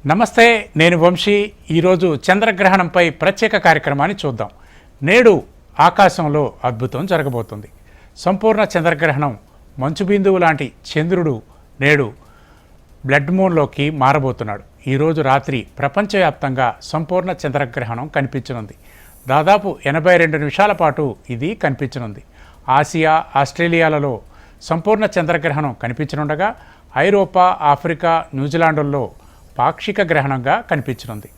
నమస్తే, నేను వంశీ. ఈరోజు చంద్రగ్రహణంపై ప్రత్యేక కార్యక్రమాన్ని చూద్దాం. నేడు ఆకాశంలో అద్భుతం జరగబోతుంది. సంపూర్ణ చంద్రగ్రహణం మంచు బిందువు లాంటి చంద్రుడు నేడు బ్లడ్ మూన్లోకి మారబోతున్నాడు. ఈరోజు రాత్రి ప్రపంచవ్యాప్తంగా సంపూర్ణ చంద్రగ్రహణం కనిపించనుంది. దాదాపు 82 నిమిషాల పాటు ఇది కనిపించనుంది. ఆసియా, ఆస్ట్రేలియాలలో సంపూర్ణ చంద్రగ్రహణం కనిపించనుండగా ఐరోపా, ఆఫ్రికా, న్యూజిలాండ్లో పాక్షిక గ్రహణంగా కనిపించనుంది.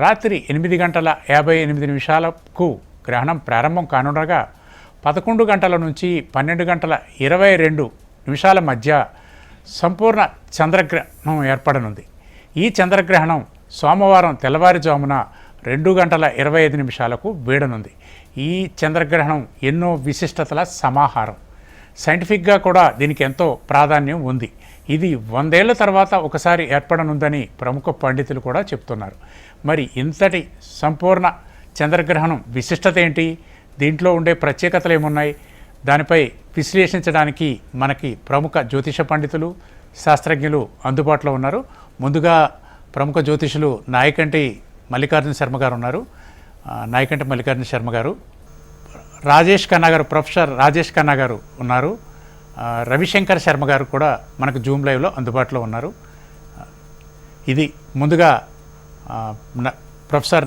రాత్రి 8 గంటల 58 నిమిషాలకు గ్రహణం ప్రారంభం కానుండగా 11 గంటల నుంచి 12 గంటల 22 నిమిషాల మధ్య సంపూర్ణ చంద్రగ్రహణం ఏర్పడనుంది. ఈ చంద్రగ్రహణం సోమవారం తెల్లవారుజామున 2 గంటల 25 నిమిషాలకు వీడనుంది. ఈ చంద్రగ్రహణం ఎన్నో విశిష్టతల సమాహారం. సైంటిఫిక్గా కూడా దీనికి ఎంతో ప్రాధాన్యం ఉంది. ఇది 100 ఏళ్ల తర్వాత ఒకసారి ఏర్పడనుందని ప్రముఖ పండితులు కూడా చెప్తున్నారు. మరి ఇంతటి సంపూర్ణ చంద్రగ్రహణం విశిష్టత ఏంటి, దీంట్లో ఉండే ప్రత్యేకతలు ఏమున్నాయి, దానిపై విశ్లేషించడానికి మనకి ప్రముఖ జ్యోతిష పండితులు, శాస్త్రజ్ఞులు అందుబాటులో ఉన్నారు. ముందుగా ప్రముఖ జ్యోతిషులు నాయకంటి మల్లికార్జున శర్మ గారు ఉన్నారు. నాయకంటి మల్లికార్జున శర్మ గారు, రాజేష్ ఖన్నా గారు, ప్రొఫెసర్ రాజేష్ ఖన్నా గారు ఉన్నారు. రవిశంకర్ శర్మ గారు కూడా మనకు జూమ్ లైవ్లో అందుబాటులో ఉన్నారు. ఇది ముందుగా ప్రొఫెసర్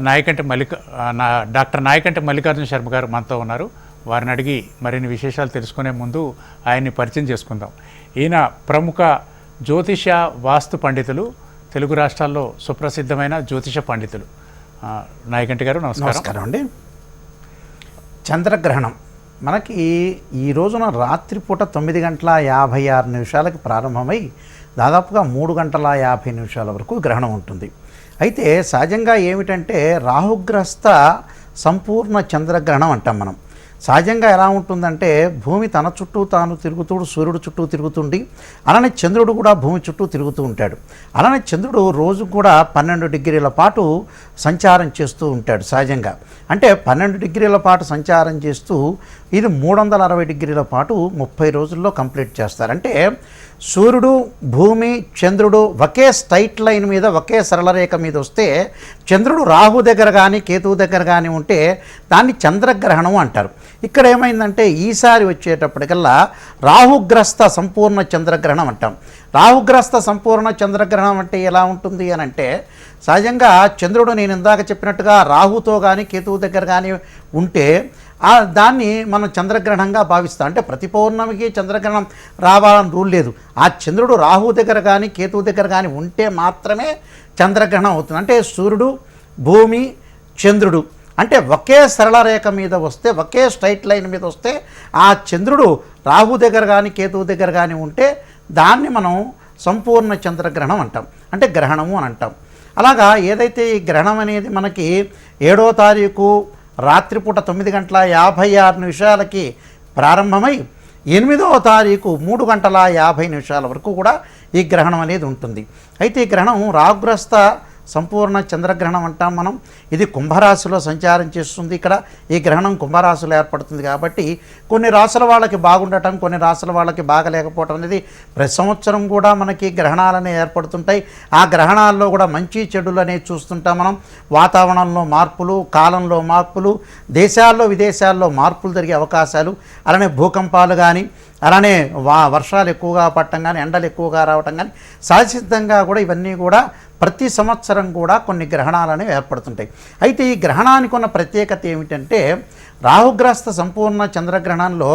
డాక్టర్ నాయకంటి మల్లికార్జున శర్మ గారు మనతో ఉన్నారు. వారిని అడిగి మరిన్ని విశేషాలు తెలుసుకునే ముందు ఆయన్ని పరిచయం చేసుకుందాం. ఈయన ప్రముఖ జ్యోతిష వాస్తు పండితులు, తెలుగు రాష్ట్రాల్లో సుప్రసిద్ధమైన జ్యోతిష పండితులు. నాయకంటి గారు నమస్కారం అండి. చంద్రగ్రహణం మనకి ఈ రోజున రాత్రిపూట 9 గంటల 56 నిమిషాలకి ప్రారంభమై దాదాపుగా 3 గంటల 50 నిమిషాల వరకు గ్రహణం ఉంటుంది. అయితే సహజంగా ఏమిటంటే రాహుగ్రస్త సంపూర్ణ చంద్రగ్రహణం అంటాం మనం. సహజంగా ఎలా ఉంటుందంటే భూమి తన చుట్టూ తాను తిరుగుతూ సూర్యుడు చుట్టూ తిరుగుతుండి, అలానే చంద్రుడు కూడా భూమి చుట్టూ తిరుగుతూ ఉంటాడు. అలానే చంద్రుడు రోజు కూడా 12 డిగ్రీల పాటు సంచారం చేస్తూ ఉంటాడు. సహజంగా అంటే 12 డిగ్రీల పాటు సంచారం చేస్తూ ఇది 360 డిగ్రీల పాటు 30 రోజుల్లో కంప్లీట్ చేస్తారు. అంటే సూర్యుడు, భూమి, చంద్రుడు ఒకే స్ట్రైట్ లైన్ మీద, ఒకే సరళరేఖ మీద వస్తే చంద్రుడు రాహు దగ్గర కానీ కేతువు దగ్గర కానీ ఉంటే దాన్ని చంద్రగ్రహణం అంటారు. ఇక్కడ ఏమైందంటే ఈసారి వచ్చేటప్పటికల్లా రాహుగ్రస్త సంపూర్ణ చంద్రగ్రహణం అంటాం. రాహుగ్రస్త సంపూర్ణ చంద్రగ్రహణం అంటే ఎలా ఉంటుంది అని అంటే సహజంగా చంద్రుడు నేను ఇందాక చెప్పినట్టుగా రాహుతో కానీ కేతువు దగ్గర కానీ ఉంటే దాన్ని మనం చంద్రగ్రహణంగా భావిస్తాం. అంటే ప్రతి పౌర్ణమికి చంద్రగ్రహణం రావాలని రూల్ లేదు. ఆ చంద్రుడు రాహు దగ్గర కానీ కేతువు దగ్గర కానీ ఉంటే మాత్రమే చంద్రగ్రహణం అవుతుంది. అంటే సూర్యుడు, భూమి, చంద్రుడు అంటే ఒకే సరళ రేఖ మీద వస్తే, ఒకే స్ట్రైట్ లైన్ మీద వస్తే ఆ చంద్రుడు రాహు దగ్గర కానీ కేతువు దగ్గర కానీ ఉంటే దాన్ని మనం సంపూర్ణ చంద్రగ్రహణం అంటాం. అంటే గ్రహణము అని అంటాం. అలాగా ఏదైతే ఈ గ్రహణం అనేది మనకి 7వ తారీఖు రాత్రిపూట 9 గంటల 56 నిమిషాలకి ప్రారంభమై 8వ తారీఖు 3 గంటల 50 నిమిషాల వరకు కూడా ఈ గ్రహణం అనేది ఉంటుంది. అయితే ఈ గ్రహణం రాహుగ్రస్త సంపూర్ణ చంద్రగ్రహణం అంటాం మనం. ఇది కుంభరాశిలో సంచారం చేస్తుంది. ఇక్కడ ఈ గ్రహణం కుంభరాశిలో ఏర్పడుతుంది కాబట్టి కొన్ని రాశుల వాళ్ళకి బాగుండటం, కొన్ని రాశుల వాళ్ళకి బాగలేకపోవటం అనేది ప్రతి సంవత్సరం కూడా మనకి గ్రహణాలనే ఏర్పడుతుంటాయి. ఆ గ్రహణాల్లో కూడా మంచి చెడులు అనేవి చూస్తుంటాం మనం. వాతావరణంలో మార్పులు, కాలంలో మార్పులు, దేశాల్లో విదేశాల్లో మార్పులు జరిగే అవకాశాలు, అలానే భూకంపాలు కానీ, అలానే వర్షాలు ఎక్కువగా పడటం కానీ, ఎండలు ఎక్కువగా రావటం కానీ సహజసిద్ధంగా కూడా ఇవన్నీ కూడా ప్రతి సంవత్సరం కూడా కొన్ని గ్రహణాలు అనేవి ఏర్పడుతుంటాయి. అయితే ఈ గ్రహణానికి ఉన్న ప్రత్యేకత ఏమిటంటే రాహుగ్రస్త సంపూర్ణ చంద్రగ్రహణంలో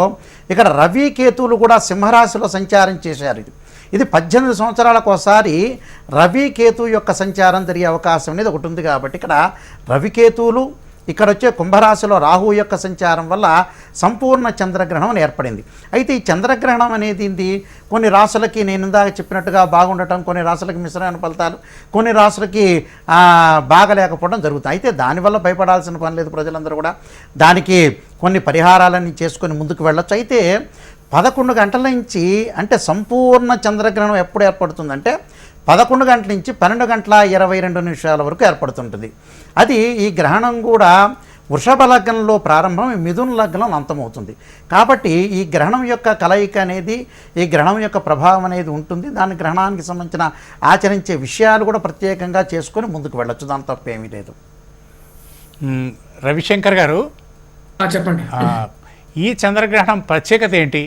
ఇక్కడ రవి, కేతువులు కూడా సింహరాశిలో సంచారం చేశారు. ఇది 18 సంవత్సరాలకు ఒకసారి రవి, కేతువు యొక్క సంచారం జరిగే అవకాశం అనేది ఒకటి ఉంది. కాబట్టి ఇక్కడ రవికేతువులు, ఇక్కడ వచ్చే కుంభరాశిలో రాహు యొక్క సంచారం వల్ల సంపూర్ణ చంద్రగ్రహణం ఏర్పడింది. అయితే ఈ చంద్రగ్రహణం అనేది కొన్ని రాశులకి నేను ఇందాక చెప్పినట్టుగా బాగుండటం, కొన్ని రాశులకి మిశ్రమైన ఫలితాలు, కొన్ని రాశులకి బాగలేకపోవడం జరుగుతుంది. అయితే దానివల్ల భయపడాల్సిన పని లేదు. ప్రజలందరూ కూడా దానికి కొన్ని పరిహారాలన్నీ చేసుకొని ముందుకు వెళ్ళొచ్చు. అయితే 11 గంటల నుంచి అంటే సంపూర్ణ చంద్రగ్రహణం ఎప్పుడు ఏర్పడుతుందంటే 11 గంటల నుంచి 12 గంటల 22 నిమిషాల వరకు ఏర్పడుతుంటుంది. అది ఈ గ్రహణం కూడా వృషభ లగ్నంలో ప్రారంభం మిథున లగ్నంలో అంతమవుతుంది. కాబట్టి ఈ గ్రహణం యొక్క కలయిక అనేది, ఈ గ్రహణం యొక్క ప్రభావం అనేది ఉంటుంది. దాని గ్రహణానికి సంబంధించిన ఆచరించే విషయాలు కూడా ప్రత్యేకంగా చేసుకొని ముందుకు వెళ్ళొచ్చు, దాని తప్పేమీ లేదు. రవిశంకర్ గారు చెప్పండి. ఈ చంద్రగ్రహణం ప్రత్యేకత ఏంటి?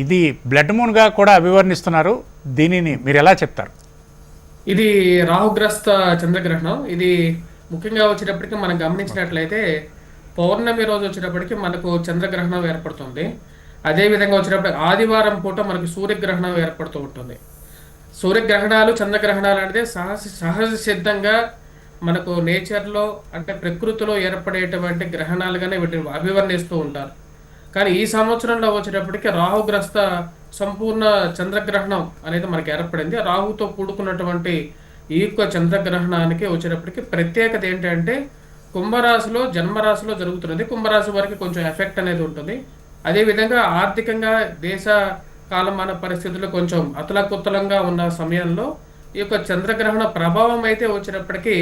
ఇది బ్లడ్ మూన్గా కూడా అభివర్ణిస్తున్నారు, దీనిని మీరు ఎలా చెప్తారు? ఇది రాహుగ్రస్త చంద్రగ్రహణం. ఇది ముఖ్యంగా వచ్చేటప్పటికి మనం గమనించినట్లయితే పౌర్ణమి రోజు వచ్చేటప్పటికి మనకు చంద్రగ్రహణం ఏర్పడుతుంది. అదేవిధంగా వచ్చేటప్పటికి ఆదివారం పూట మనకు సూర్యగ్రహణం ఏర్పడుతూ ఉంటుంది. సూర్యగ్రహణాలు చంద్రగ్రహణాలు అంటే సహజ సిద్ధంగా మనకు నేచర్లో అంటే ప్రకృతిలో ఏర్పడేటువంటి గ్రహణాలుగానే వీటిని అభివర్ణిస్తూ ఉంటారు. కానీ ఈ సంవత్సరంలో వచ్చేటప్పటికి రాహుగ్రస్త సంపూర్ణ చంద్రగ్రహణం అనేది మనకి ఏర్పడింది. రాహుతో కూడుకున్నటువంటి ఈ యొక్క చంద్రగ్రహణానికి వచ్చేటప్పటికి ప్రత్యేకత ఏంటంటే కుంభరాశిలో జన్మరాశిలో జరుగుతున్నది. కుంభరాశి వారికి కొంచెం ఎఫెక్ట్ అనేది ఉంటుంది. అదేవిధంగా ఆర్థికంగా దేశ కాలమాన పరిస్థితులు కొంచెం అతలకుతలంగా ఉన్న సమయంలో ఈ యొక్క చంద్రగ్రహణ ప్రభావం అయితే వచ్చేటప్పటికి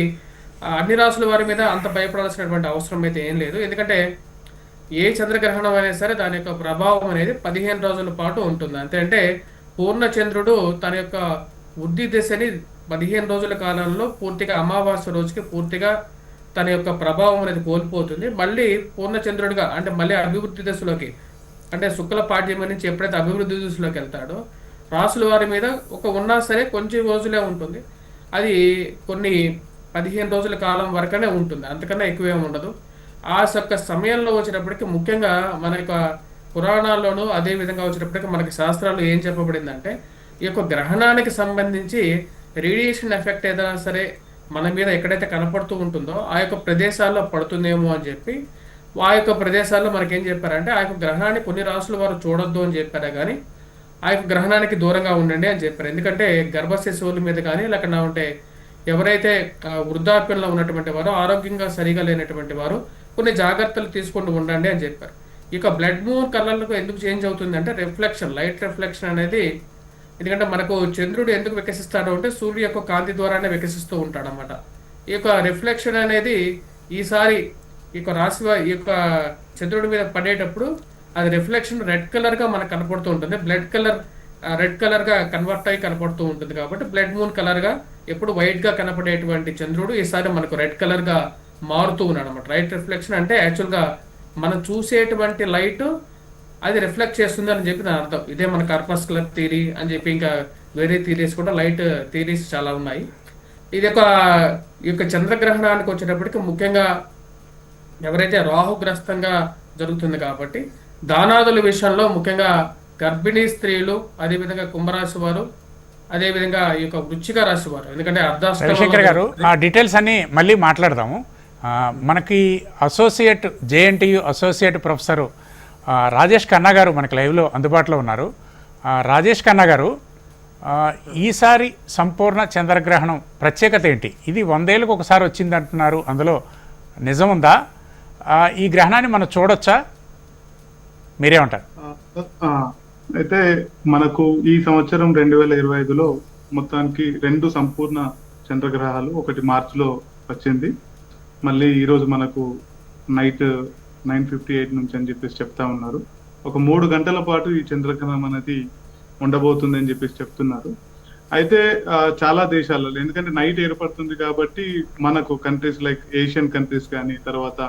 అన్ని రాశుల వారి మీద అంత భయపడాల్సినటువంటి అవసరం అయితే ఏం లేదు. ఎందుకంటే ఏ చంద్రగ్రహణం అయినా సరే దాని యొక్క ప్రభావం అనేది 15 రోజుల పాటు ఉంటుంది. అంతే అంటే పూర్ణచంద్రుడు తన యొక్క వృద్ధి దశని 15 రోజుల కాలంలో పూర్తిగా అమావాస్య రోజుకి పూర్తిగా తన యొక్క ప్రభావం అనేది కోల్పోతుంది. మళ్ళీ పూర్ణచంద్రుడిగా అంటే మళ్ళీ అభివృద్ధి దశలోకి అంటే శుక్ల పాడ్యం నుంచి ఎప్పుడైతే అభివృద్ధి దశలోకి వెళ్తాడో రాసుల వారి మీద ఉన్నా సరే కొంచెం రోజులే ఉంటుంది. అది కొన్ని 15 రోజుల కాలం వరకనే ఉంటుంది, అంతకన్నా ఎక్కువేం ఉండదు. ఆ యొక్క సమయంలో వచ్చేటప్పటికి ముఖ్యంగా మన యొక్క పురాణాల్లోనూ అదేవిధంగా వచ్చేటప్పటికి మనకి శాస్త్రాలు ఏం చెప్పబడిందంటే ఈ యొక్క గ్రహణానికి సంబంధించి రేడియేషన్ ఎఫెక్ట్ ఏదైనా సరే మన మీద ఎక్కడైతే కనపడుతూ ఉంటుందో ఆ యొక్క ప్రదేశాల్లో పడుతుందేమో అని చెప్పి ఆ యొక్క ప్రదేశాల్లో మనకేం చెప్పారంటే ఆ యొక్క గ్రహణాన్ని కొన్ని రాసుల వారు చూడొద్దు అని చెప్పారే కానీ ఆ యొక్క గ్రహణానికి దూరంగా ఉండండి అని చెప్పారు. ఎందుకంటే గర్భశిశువుల మీద కానీ లేకుండా ఉంటే ఎవరైతే వృద్ధాప్యంలో ఉన్నటువంటి వారు ఆరోగ్యంగా సరిగా లేనటువంటి వారు కొన్ని జాగ్రత్తలు తీసుకుంటూ ఉండండి అని చెప్పారు. ఇక బ్లడ్ మూన్ కలర్లకు ఎందుకు చేంజ్ అవుతుంది అంటే రిఫ్లెక్షన్, లైట్ రిఫ్లెక్షన్ అనేది. ఎందుకంటే మనకు చంద్రుడు ఎందుకు వికసిస్తాడు అంటే సూర్యుడు యొక్క కాంతి ద్వారానే వికసిస్తూ ఉంటాడు అన్నమాట. ఈ యొక్క రిఫ్లెక్షన్ అనేది ఈసారి ఈ యొక్క రాశి ఈ యొక్క చంద్రుడి మీద పడేటప్పుడు అది రిఫ్లెక్షన్ రెడ్ కలర్గా మనకు కనపడుతూ ఉంటుంది. రెడ్ కలర్గా కన్వర్ట్ అయ్యి కనపడుతూ ఉంటుంది. కాబట్టి బ్లడ్ మూన్ కలర్గా ఎప్పుడు వైట్గా కనపడేటువంటి చంద్రుడు ఈసారి మనకు రెడ్ కలర్గా మారుతూ ఉన్నాడు అనమాట. లైట్ రిఫ్లెక్షన్ అంటే యాక్చువల్గా మనం చూసేటువంటి లైట్ అది రిఫ్లెక్ట్ చేస్తుంది అని చెప్పి దాని అర్థం. ఇదే మన కార్పస్కులర్ థియరీ అని చెప్పి ఇంకా వేరే థియరీస్ కూడా లైట్ థియరీస్ చాలా ఉన్నాయి. ఇది ఈ యొక్క చంద్రగ్రహణానికి వచ్చేటప్పటికి ముఖ్యంగా ఎవరైతే రాహుగ్రస్తంగా జరుగుతుంది కాబట్టి దానాదుల విషయంలో ముఖ్యంగా గర్భిణీ స్త్రీలు, అదేవిధంగా కుంభరాశి వారు, అదేవిధంగా ఈ యొక్క వృశ్చిక రాశి వారు. ఎందుకంటే రవిశంకర్ గారు ఆ డీటెయిల్స్ అన్ని మళ్ళీ మాట్లాడదాము. మనకి associate JNTU associate professor Rajesh Khanna గారు మనకి లైవ్లో అందుబాటులో ఉన్నారు. రాజేష్ ఖన్నా గారు, ఈసారి సంపూర్ణ చంద్రగ్రహణం ప్రత్యేకత ఏంటి? ఇది 100 ఏళ్ళకు ఒకసారి వచ్చింది అంటున్నారు, అందులో నిజముందా? ఈ గ్రహణాన్ని మనం చూడొచ్చా? మీరేమంటారు? అయితే మనకు ఈ సంవత్సరం 2025లో మొత్తానికి 2 సంపూర్ణ చంద్రగ్రహాలు, ఒకటి మార్చిలో వచ్చింది, మళ్ళీ ఈరోజు మనకు నైట్ 9:58 నుంచి అని చెప్పేసి చెప్తా ఉన్నారు. ఒక 3 గంటల పాటు ఈ చంద్రగ్రహణం అనేది ఉండబోతుంది అని చెప్పేసి చెప్తున్నారు. అయితే చాలా దేశాలలో ఎందుకంటే నైట్ ఏర్పడుతుంది కాబట్టి మనకు కంట్రీస్ లైక్ ఏషియన్ కంట్రీస్ కానీ, తర్వాత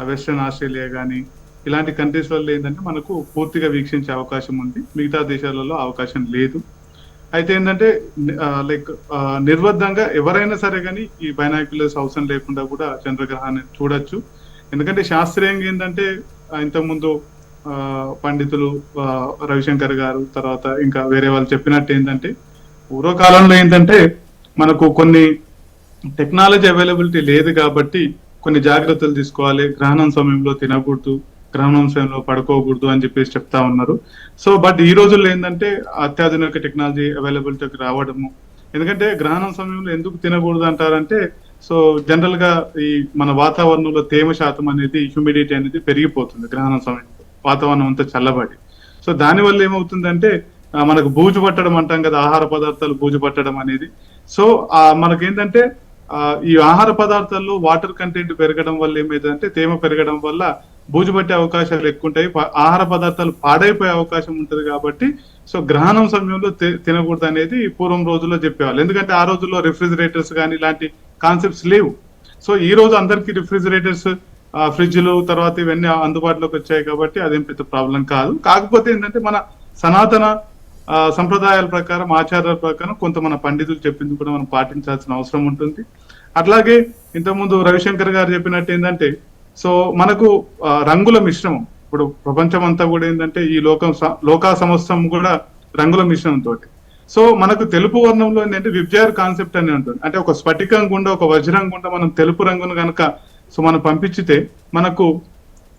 వెస్ట్రన్ ఆస్ట్రేలియా కానీ ఇలాంటి కంట్రీస్లలో ఏంటంటే మనకు పూర్తిగా వీక్షించే అవకాశం ఉంది, మిగతా దేశాలలో అవకాశం లేదు. అయితే ఏంటంటే లైక్ నిర్బద్ధంగా ఎవరైనా సరే కానీ ఈ బైనాక్యులర్స్ అవసరం లేకుండా కూడా చంద్రగ్రహాన్ని చూడొచ్చు. ఎందుకంటే శాస్త్రీయంగా ఏంటంటే ఇంతకుముందు పండితులు రవిశంకర్ గారు తర్వాత ఇంకా వేరే వాళ్ళు చెప్పినట్టు ఏంటంటే పూర్వకాలంలో ఏంటంటే మనకు కొన్ని టెక్నాలజీ అవైలబిలిటీ లేదు కాబట్టి కొన్ని జాగ్రత్తలు తీసుకోవాలి, గ్రహణం సమయంలో తినకూడదు, గ్రహణం సమయంలో పడుకోకూడదు అని చెప్పేసి చెప్తా ఉన్నారు. సో బట్ ఈ రోజుల్లో ఏంటంటే అత్యాధునిక టెక్నాలజీ అవైలబిలిటీకి రావడము. ఎందుకంటే గ్రహణం సమయంలో ఎందుకు తినకూడదు అంటారంటే సో జనరల్ గా ఈ మన వాతావరణంలో తేమ శాతం అనేది, హ్యూమిడిటీ అనేది పెరిగిపోతుంది గ్రహణం సమయంలో, వాతావరణం అంతా చల్లబడి. సో దానివల్ల ఏమవుతుందంటే మనకు బూజు పట్టడం అంటాం కదా, ఆహార పదార్థాలు బూజు పట్టడం అనేది. సో మనకేంటంటే ఈ ఆహార పదార్థాల్లో వాటర్ కంటెంట్ పెరగడం వల్ల ఏమైందంటే తేమ పెరగడం వల్ల బూజు పట్టే అవకాశాలు ఎక్కువ ఉంటాయి, ఆహార పదార్థాలు పాడైపోయే అవకాశం ఉంటుంది. కాబట్టి సో గ్రహణం సమయంలో తినకూడదు అనేది పూర్వం రోజుల్లో చెప్పేవాళ్ళు. ఎందుకంటే ఆ రోజుల్లో రిఫ్రిజిరేటర్స్ కానీ ఇలాంటి కాన్సెప్ట్స్ లేవు. సో ఈ రోజు అందరికీ రిఫ్రిజిరేటర్స్, ఫ్రిడ్జ్లు తర్వాత ఇవన్నీ అందుబాటులోకి వచ్చాయి కాబట్టి అదేం పెద్ద ప్రాబ్లం కాదు. కాకపోతే ఏంటంటే మన సనాతన సంప్రదాయాల ప్రకారం, ఆచారాల ప్రకారం కొంత మన పండితులు చెప్పింది కూడా మనం పాటించాల్సిన అవసరం ఉంటుంది. అట్లాగే ఇంతకుముందు రవిశంకర్ గారు చెప్పినట్టు ఏంటంటే సో మనకు రంగుల మిశ్రమం, ఇప్పుడు ప్రపంచం అంతా కూడా ఏంటంటే ఈ లోకా సమస్తం కూడా రంగుల మిశ్రమంతో. సో మనకు తెలుపు వర్ణంలో ఏంటంటే విబ్జార్ కాన్సెప్ట్ అని ఉంటుంది. అంటే ఒక స్ఫటికం గుండా ఒక వజ్రం గుండా మనం తెలుపు రంగును కనుక సో మనం పంపించితే మనకు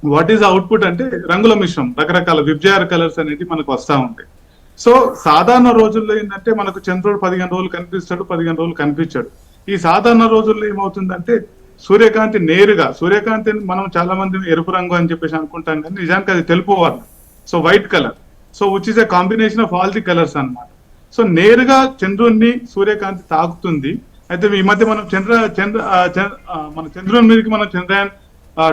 వాట్ ఈస్ అవుట్పుట్ అంటే రంగుల మిశ్రమం, రకరకాల విబ్జార్ కలర్స్ అనేది మనకు వస్తూ ఉంటాయి. సో సాధారణ రోజుల్లో ఏంటంటే మనకు చంద్రుడు 15 రోజులు కనిపిస్తాడు, 15 రోజులు కనిపించాడు. ఈ సాధారణ రోజుల్లో ఏమవుతుందంటే సూర్యకాంతి నేరుగా, సూర్యకాంతిని మనం చాలా మంది ఎరుపు రంగు అని చెప్పేసి అనుకుంటాం కానీ నిజానికి అది తెలుపు వర్ణం, so white colour, so which is a combination of all the colours అన్నమాట. సో నేరుగా చంద్రుడిని సూర్యకాంతి తాకుతుంది. అయితే ఈ మధ్య మనం మన చంద్రుని మీదకి మనం చంద్రయాన్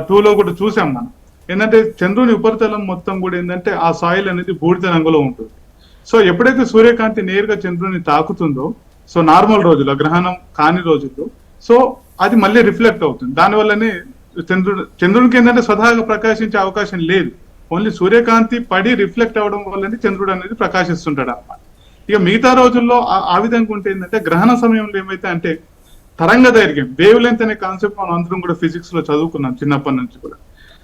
2లో కూడా చూసాం. మనం ఏంటంటే చంద్రుని ఉపరితలం మొత్తం కూడా ఏంటంటే ఆ సాయిల్ అనేది బూడిద రంగులో ఉంటుంది. సో ఎప్పుడైతే సూర్యకాంతి నేరుగా చంద్రుని తాకుతుందో సో నార్మల్ రోజుల్లో, గ్రహణం కాని రోజుల్లో సో అది మళ్ళీ రిఫ్లెక్ట్ అవుతుంది. దానివల్లనే చంద్రునికి ఏంటంటే స్వతహాగా ప్రకాశించే అవకాశం లేదు, ఓన్లీ సూర్యకాంతి పడి రిఫ్లెక్ట్ అవడం వల్లనే చంద్రుడు అనేది ప్రకాశిస్తుంటాడు అన్నమాట. ఇక మిగతా రోజుల్లో ఆ విధంగా ఉంటే ఏంటంటే గ్రహణ సమయంలో ఏమైతే అంటే తరంగ దైర్ఘ్యం, వేవ్ లెంత్ అనే కాన్సెప్ట్ మనం అందరం కూడా ఫిజిక్స్ లో చదువుకున్నాం చిన్నప్పటి నుంచి కూడా.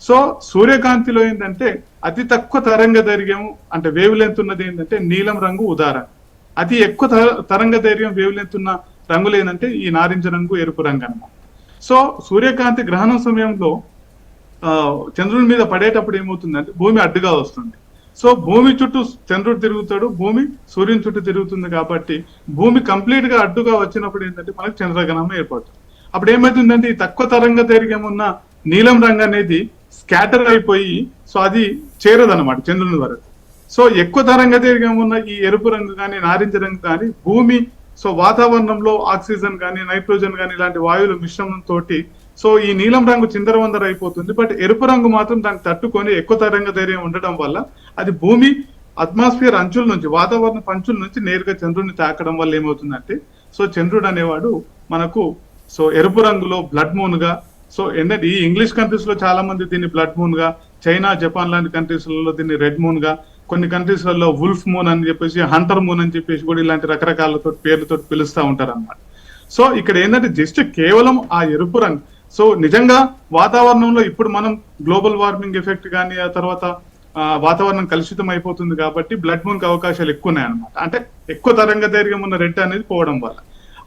సో సూర్యకాంతిలో ఏంటంటే అతి తక్కువ తరంగ దైర్ఘ్యం అంటే వేవ్ లెంత్ ఉన్నది ఏంటంటే నీలం రంగు ఉదాహరణ. అతి ఎక్కువ తరంగ దైర్ఘ్యం వేవ్ లెంత్ ఉన్న రంగులు ఏంటంటే ఈ నారింజ రంగు, ఎరుపు రంగు అన్నమాట. సో సూర్యకాంతి గ్రహణం సమయంలో చంద్రుని మీద పడేటప్పుడు ఏమవుతుందంటే భూమి అడ్డుగా వస్తుంది. సో భూమి చుట్టూ చంద్రుడు తిరుగుతాడు, భూమి సూర్యుని చుట్టూ తిరుగుతుంది. కాబట్టి భూమి కంప్లీట్ గా అడ్డుగా వచ్చినప్పుడు ఏంటంటే మనకు చంద్రగ్రహణం ఏర్పడుతుంది. అప్పుడు ఏమవుతుందంటే ఈ తక్కువ తరంగ దైర్ఘ్యం ఉన్న నీలం రంగు అనేది స్కాటర్ అయిపోయి సో అది చేరదన్నమాట చంద్రుని వరకు. సో ఎక్కువ తరంగ దైర్ఘ్యం ఉన్న ఈ ఎరుపు రంగు కానీ నారింజ రంగు కానీ భూమి సో వాతావరణంలో ఆక్సిజన్ కానీ నైట్రోజన్ కానీ ఇలాంటి వాయువుల మిశ్రమంతో సో ఈ నీలం రంగు చిందరవందర అయిపోతుంది. బట్ ఎరుపు రంగు మాత్రం దాన్ని తట్టుకొని ఎక్కువ తరంగ ధైర్యం ఉండడం వల్ల అది భూమి అట్మాస్ఫియర్ అంచుల నుంచి, వాతావరణ పంచుల నుంచి నేరుగా చంద్రుడిని తాకడం వల్ల ఏమవుతుందంటే సో చంద్రుడు అనేవాడు మనకు సో ఎరుపు రంగులో బ్లడ్ మూన్ గా, సో ఏంటంటే ఈ ఇంగ్లీష్ కంట్రీస్ లో చాలా మంది దీన్ని బ్లడ్ మూన్ గా, చైనా, జపాన్ లాంటి కంట్రీస్ లలో దీన్ని రెడ్ మూన్ గా, కొన్ని కంట్రీస్ లలో వుల్ఫ్ మూన్ అని చెప్పేసి, హంటర్ మూన్ అని చెప్పేసి కూడా ఇలాంటి రకరకాల పేర్లతో పిలుస్తూ ఉంటారు అన్నమాట. సో ఇక్కడ ఏంటంటే జస్ట్ కేవలం ఆ ఎరుపు రంగు. సో నిజంగా వాతావరణంలో ఇప్పుడు మనం గ్లోబల్ వార్మింగ్ ఎఫెక్ట్ కానీ ఆ తర్వాత వాతావరణం కలుషితం అయిపోతుంది కాబట్టి బ్లడ్ మూన్ కి అవకాశాలు ఎక్కువ ఉన్నాయి అనమాట. అంటే ఎక్కువ తరంగ దైర్ఘ్యం ఉన్న రెడ్ అనేది పోవడం వల్ల.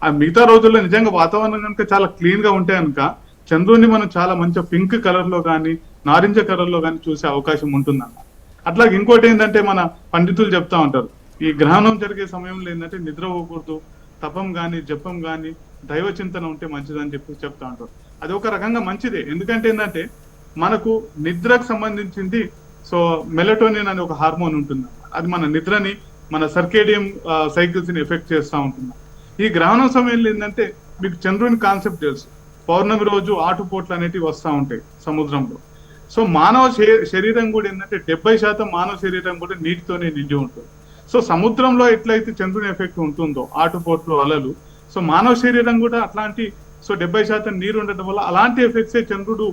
ఆ మిగతా రోజుల్లో నిజంగా వాతావరణం కనుక చాలా క్లీన్ గా ఉంటే కనుక చంద్రుడిని మనం చాలా మంచి పింక్ కలర్ లో కానీ నారింజ కలర్ లో కానీ చూసే అవకాశం ఉంటుందన్నమాట. అట్లాగే ఇంకోటి ఏంటంటే మన పండితులు చెప్తా ఉంటారు, ఈ గ్రహణం జరిగే సమయంలో ఏంటంటే నిద్ర పోకూడదు, తపం గాని జపం గాని దైవ చింతన ఉంటే మంచిదని చెప్పి చెప్తా ఉంటారు. అది ఒక రకంగా మంచిదే, ఎందుకంటే ఏంటంటే మనకు నిద్రకు సంబంధించింది సో మెలటోనిన్ అనే ఒక హార్మోన్ ఉంటుంది. అది మన నిద్రని, మన సర్కేడియం సైకిల్స్ ని ఎఫెక్ట్ చేస్తూ ఉంటుంది. ఈ గ్రహణం సమయంలో ఏంటంటే మీకు చంద్రుని కాన్సెప్ట్ తెలుసు, పౌర్ణమి రోజు ఆటుపోట్లు అనేటివి వస్తూ ఉంటాయి సముద్రంలో. సో మానవ శరీరం కూడా ఏంటంటే 70% మానవ శరీరం కూడా నీటితోనే నిండి ఉంటుంది. సో సముద్రంలో ఎట్లయితే చంద్రుని ఎఫెక్ట్ ఉంటుందో ఆటుపోట్లు అలలు, సో మానవ శరీరం కూడా అట్లాంటి సో 70% నీరు ఉండటం వల్ల అలాంటి ఎఫెక్ట్సే చంద్రుడు.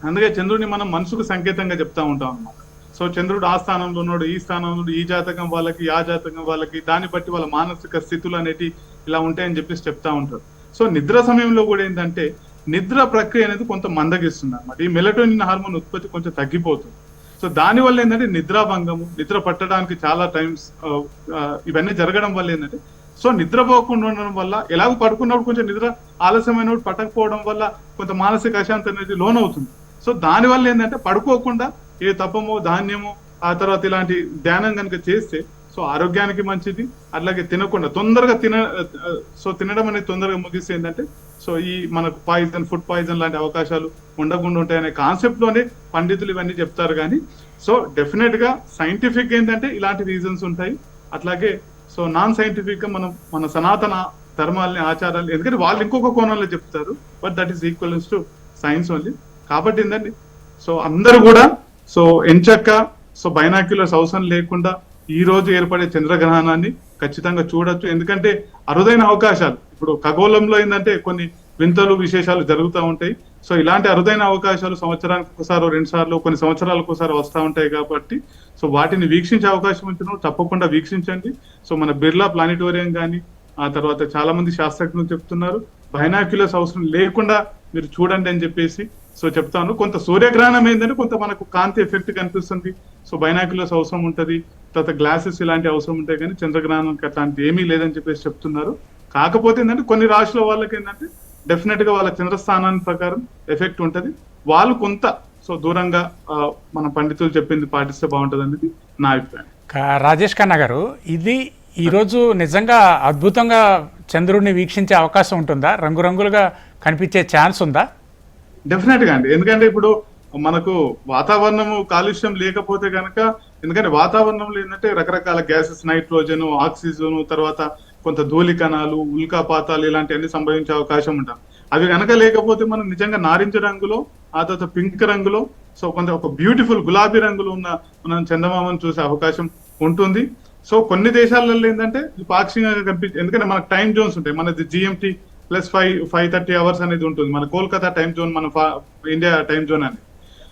అందుకే చంద్రుడిని మనం మనసుకు సంకేతంగా చెప్తా ఉంటాం అన్నమాట. సో చంద్రుడు ఆ స్థానంలో ఉన్నాడు, ఈ స్థానంలో, ఈ జాతకం వాళ్ళకి, ఆ జాతకం వాళ్ళకి, దాన్ని బట్టి వాళ్ళ మానసిక స్థితులు అనేటి ఇలా ఉంటాయని చెప్పేసి చెప్తా ఉంటారు. సో నిద్ర సమయంలో కూడా ఏంటంటే నిద్ర ప్రక్రియ అనేది కొంత మందగిస్తుంది అన్నమాట. ఈ మెలటోనిన్ హార్మోన్ ఉత్పత్తి కొంచెం తగ్గిపోతుంది. సో దానివల్ల ఏంటంటే నిద్రాభంగము, నిద్ర పట్టడానికి చాలా టైమ్స్ ఇవన్నీ జరగడం వల్ల ఏంటంటే సో నిద్రపోకుండా ఉండడం వల్ల, ఎలాగో పడుకున్నప్పుడు కొంచెం నిద్ర ఆలస్యమైనప్పుడు పట్టకపోవడం వల్ల కొంత మానసిక అశాంతి అనేది లోనవుతుంది. సో దానివల్ల ఏంటంటే పడుకోకుండా ఏ తపమో ధాన్యమో ఆ తర్వాత ఇలాంటి ధ్యానం కనుక చేస్తే సో ఆరోగ్యానికి మంచిది. అట్లాగే తినకుండా తొందరగా తినడం అనేది తొందరగా ముగిస్తే ఏంటంటే సో ఈ మనకు పాయిజన్, ఫుడ్ పాయిజన్ లాంటి అవకాశాలు ఉండకుండా ఉంటాయనే కాన్సెప్ట్ లోనే పండితులు ఇవన్నీ చెప్తారు. కానీ సో డెఫినెట్ గా సైంటిఫిక్ ఏంటంటే ఇలాంటి రీజన్స్ ఉంటాయి. అట్లాగే సో నాన్ సైంటిఫిక్ గా మనం మన సనాతన ధర్మాల్ని ఆచారాలు, ఎందుకంటే వాళ్ళు ఇంకొక కోణంలో చెప్తారు, but that is equivalence to science only. కాబట్టి ఏంటండి, సో అందరూ కూడా సో ఎంచక్క సో బైనాక్యులర్స్ అవసరం లేకుండా ఈ రోజు ఏర్పడే చంద్రగ్రహణాన్ని ఖచ్చితంగా చూడొచ్చు. ఎందుకంటే అరుదైన అవకాశాలు, ఇప్పుడు ఖగోళంలో ఏంటంటే కొన్ని వింతలు విశేషాలు జరుగుతూ ఉంటాయి. సో ఇలాంటి అరుదైన అవకాశాలు సంవత్సరానికి ఒకసారి 2 సార్లు కొన్ని సంవత్సరాలకు ఒకసారి వస్తూ ఉంటాయి. కాబట్టి సో వాటిని వీక్షించే అవకాశం ఉంచిన తప్పకుండా వీక్షించండి. సో మన బిర్లా ప్లానిటోరియం కానీ, ఆ తర్వాత చాలా మంది శాస్త్రజ్ఞులు చెప్తున్నారు బైనాక్యులర్స్ అవసరం లేకుండా మీరు చూడండి అని చెప్పేసి సో చెప్తాను. కొంత సూర్యగ్రహణం ఏంటంటే కొంత మనకు కాంతి ఎఫెక్ట్ కనిపిస్తుంది, సో బైనాక్యులర్స్ అవసరం ఉంటుంది, తర్వాత గ్లాసెస్ ఇలాంటి అవసరం ఉంటాయి, కానీ చంద్రగ్రహణంకి అట్లాంటి ఏమీ లేదని చెప్పేసి చెప్తున్నారు. కాకపోతే ఏంటంటే కొన్ని రాశుల వాళ్ళకి ఏంటంటే డెఫినెట్ గా వాళ్ళ చంద్రస్థానాన్ని ప్రకారం ఎఫెక్ట్ ఉంటది. వాళ్ళు కొంత సో దూరంగా మన పండితులు చెప్పింది పాటిస్తే బాగుంటుంది అనేది నా అభిప్రాయం. రాజేష్ ఖన్నా గారు, ఇది ఈరోజు నిజంగా అద్భుతంగా చంద్రుడిని వీక్షించే అవకాశం ఉంటుందా? రంగురంగులుగా కనిపించే ఛాన్స్ ఉందా? డెఫినెట్ గా అండి, ఎందుకంటే ఇప్పుడు మనకు వాతావరణము కాలుష్యం లేకపోతే కనుక, ఎందుకంటే వాతావరణంలో ఏంటంటే రకరకాల గ్యాసెస్, నైట్రోజన్, ఆక్సిజన్, తర్వాత కొంత ధూళి కణాలు, ఉల్కాపాతాలు ఇలాంటివన్నీ సంభవించే అవకాశం ఉంటుంది. అవి కనుక లేకపోతే మనం నిజంగా నారింజ రంగులో, ఆ తర్వాత పింక్ రంగులో, సో కొంత ఒక బ్యూటిఫుల్ గులాబీ రంగులో ఉన్న మనం చందమామను చూసే అవకాశం ఉంటుంది. సో కొన్ని దేశాలలో ఏంటంటే పాక్షికంగా కనిపించే, ఎందుకంటే మనకు టైం జోన్స్ ఉంటాయి. మనది GMT ప్లస్ 5:30 అవర్స్ అనేది ఉంటుంది. మన కోల్కతా టైం జోన్, మన ఇండియా టైం జోన్ అనేది.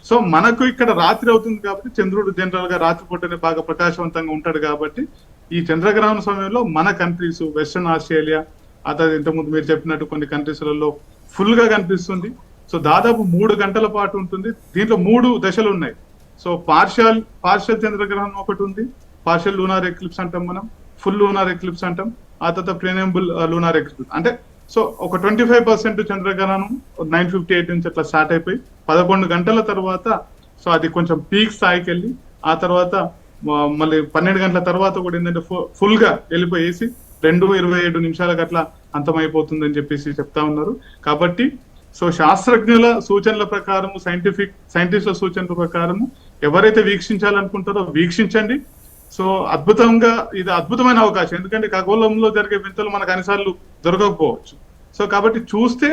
సో మనకు ఇక్కడ రాత్రి అవుతుంది కాబట్టి చంద్రుడు జనరల్ గా రాత్రిపూటనే బాగా ప్రకాశవంతంగా ఉంటాడు. కాబట్టి ఈ చంద్రగ్రహణ సమయంలో మన కంట్రీస్, వెస్ట్రన్ ఆస్ట్రేలియా, ఆ తర్వాత ఇంతకుముందు మీరు చెప్పినట్టు కొన్ని కంట్రీస్లలో ఫుల్ గా కనిపిస్తుంది. సో దాదాపు 3 గంటల పాటు ఉంటుంది. దీంట్లో 3 దశలు ఉన్నాయి. సో పార్షియల్ చంద్రగ్రహణం ఒకటి ఉంది, పార్షియల్ లూనార్ ఎక్లిప్స్ అంటాం మనం, ఫుల్ లూనార్ ఎక్లిప్స్ అంటాం, ఆ తర్వాత ప్రీనేబుల్ లూనార్ ఎక్లిప్స్. అంటే సో ఒక 25% చంద్రగ్రహణం 9:58 నుంచి అట్లా స్టార్ట్ అయిపోయి 11 గంటల తర్వాత సో అది కొంచెం పీక్ స్థాయికి వెళ్ళి, ఆ తర్వాత మళ్ళీ 12 గంటల తర్వాత కూడా ఏంటంటే ఫుల్ గా వెళ్ళిపోయేసి 2:27 నిమిషాలకు అట్లా అంతమైపోతుందని చెప్పేసి చెప్తా ఉన్నారు. కాబట్టి సో శాస్త్రజ్ఞుల సూచనల ప్రకారం, సైంటిస్టుల సూచనల ప్రకారం ఎవరైతే వీక్షించాలనుకుంటారో వీక్షించండి. సో అద్భుతంగా, ఇది అద్భుతమైన అవకాశం, ఎందుకంటే ఖగోళంలో జరిగే వింతలు మనకు అన్నిసార్లు దొరకకపోవచ్చు. సో కాబట్టి చూస్తే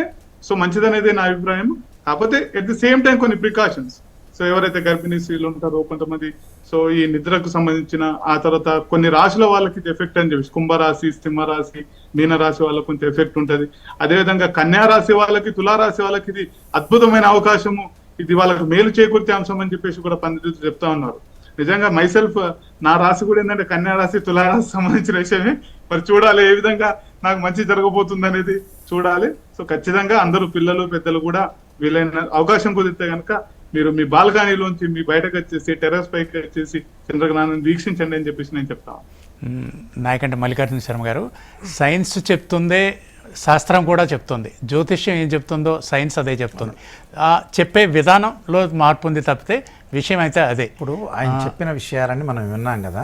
సో మంచిదనేది నా అభిప్రాయం. కాకపోతే ఎట్ ది సేమ్ టైం కొన్ని ప్రికాషన్స్, సో ఎవరైతే గర్భిణీ స్త్రీలు ఉంటారో కొంతమంది, సో ఈ నిద్రకు సంబంధించిన, ఆ తర్వాత కొన్ని రాశుల వాళ్ళకి ఎఫెక్ట్ అని చెప్పి, కుంభరాశి, సింహరాశి, మీనరాశి వాళ్ళకి కొంచెం ఎఫెక్ట్ ఉంటుంది. అదేవిధంగా కన్యా రాశి వాళ్ళకి, తులారాశి వాళ్ళకి ఇది అద్భుతమైన అవకాశము, ఇది వాళ్ళకి మేలు చేకూర్చే అంశం అని చెప్పేసి కూడా పండితులు చెప్తా ఉన్నారు. నిజంగా మైసెల్ఫ్, నా రాశి కూడా ఏంటంటే కన్యా రాశి, తులారాశి సంబంధించిన విషయమే. మరి చూడాలి ఏ విధంగా నాకు మంచి జరగబోతుంది అనేది చూడాలి. సో ఖచ్చితంగా అందరూ పిల్లలు, పెద్దలు కూడా వీలైన అవకాశం కుదిరితే కనుక మీరు మీ బాల్కనీలోంచి మీ బయటకు వచ్చేసి, టెర్రస్ పైకి వచ్చేసి చంద్రగ్రహణాన్ని వీక్షించండి అని చెప్పేసి నేను చెప్తాను. నాయకంటే మల్లికార్జున శర్మ గారు, సైన్స్ చెప్తుందే శాస్త్రం కూడా చెప్తుంది, జ్యోతిష్యం ఏం చెప్తుందో సైన్స్ అదే చెప్తుంది. చెప్పే విధానంలో మార్పు ఉంది తప్పితే విషయం అయితే అదే. ఇప్పుడు ఆయన చెప్పిన విషయాలన్నీ మనం విన్నాం కదా,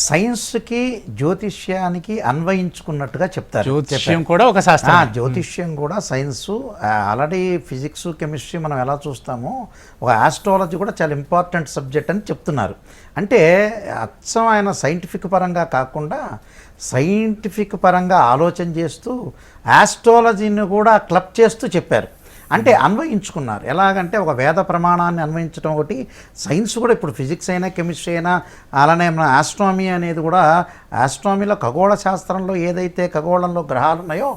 సైన్స్కి జ్యోతిష్యానికి అన్వయించుకున్నట్టుగా చెప్తారు. జ్యోతిష్యం కూడా ఒక శాస్త్రం, జ్యోతిష్యం కూడా సైన్సు. ఆల్రెడీ ఫిజిక్స్, కెమిస్ట్రీ మనం ఎలా చూస్తామో, ఒక ఆస్ట్రాలజీ కూడా చాలా ఇంపార్టెంట్ సబ్జెక్ట్ అని చెప్తున్నారు. అంటే అచ్చం ఆయన సైంటిఫిక్ పరంగా కాకుండా సైంటిఫిక్ పరంగా ఆలోచన చేస్తూ ఆస్ట్రాలజీని కూడా క్లబ్ చేస్తూ చెప్పారు. అంటే అన్వయించుకున్నారు. ఎలాగంటే ఒక వేద ప్రమాణాన్ని అన్వయించడం ఒకటి, సైన్స్ కూడా ఇప్పుడు ఫిజిక్స్ అయినా కెమిస్ట్రీ అయినా, అలానే మన ఆస్ట్రానమీ అనేది కూడా, ఆస్ట్రానమీలో ఖగోళ శాస్త్రంలో ఏదైతే ఖగోళంలో గ్రహాలు ఉన్నాయో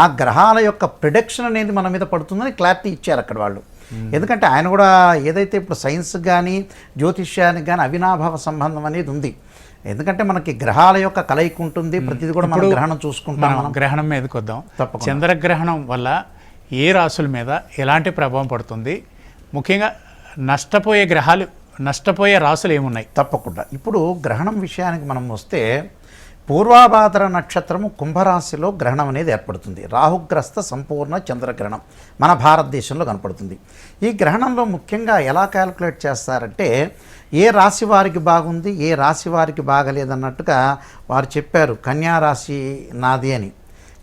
ఆ గ్రహాల యొక్క ప్రిడిక్షన్ అనేది మన మీద పడుతుందని క్లారిటీ ఇచ్చారు అక్కడ వాళ్ళు. ఎందుకంటే ఆయన కూడా ఏదైతే ఇప్పుడు సైన్స్ కానీ జ్యోతిష్యానికి కానీ అవినాభావ సంబంధం అనేది ఉంది. ఎందుకంటే మనకి గ్రహాల యొక్క కలయిక ఉంటుంది, ప్రతిదీ కూడా మనం గ్రహణం చూసుకుంటాం. మనం గ్రహణం మీదకి వద్దాం. చంద్రగ్రహణం వల్ల ఏ రాశుల మీద ఎలాంటి ప్రభావం పడుతుంది, ముఖ్యంగా నష్టపోయే గ్రహాలు, నష్టపోయే రాశులు ఏమున్నాయి? తప్పకుండా. ఇప్పుడు గ్రహణం విషయానికి మనం వస్తే, పూర్వాభాద్ర నక్షత్రము కుంభరాశిలో గ్రహణం అనేది ఏర్పడుతుంది. రాహుగ్రస్త సంపూర్ణ చంద్రగ్రహణం మన భారతదేశంలో కనపడుతుంది. ఈ గ్రహణంలో ముఖ్యంగా ఎలా క్యాలిక్యులేట్ చేస్తారంటే, ఏ రాశి వారికి బాగుంది, ఏ రాశి వారికి బాగలేదన్నట్టుగా వారు చెప్పారు. కన్యా రాశి నాది అని.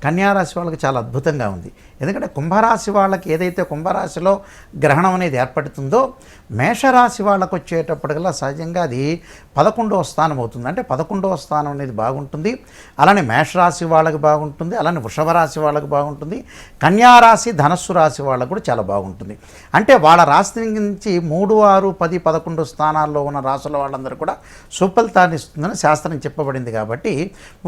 కన్యారాశి వాళ్ళకి చాలా అద్భుతంగా ఉంది. ఎందుకంటే కుంభరాశి వాళ్ళకి ఏదైతే కుంభరాశిలో గ్రహణం అనేది ఏర్పడుతుందో మేషరాశి వాళ్ళకు వచ్చేటప్పటికల్లా సహజంగా అది 11వ స్థానం అవుతుంది. అంటే 11వ స్థానం అనేది బాగుంటుంది. అలానే మేషరాశి వాళ్ళకి బాగుంటుంది, అలానే వృషభ రాశి వాళ్ళకి బాగుంటుంది, కన్యారాశి ధనస్సు రాశి వాళ్ళకు కూడా చాలా బాగుంటుంది. అంటే వాళ్ళ రాశి నుంచి 3, 6, 10, 11 స్థానాల్లో ఉన్న రాశుల వాళ్ళందరూ కూడా సుఫలితాన్ని ఇస్తుందని శాస్త్రం చెప్పబడింది. కాబట్టి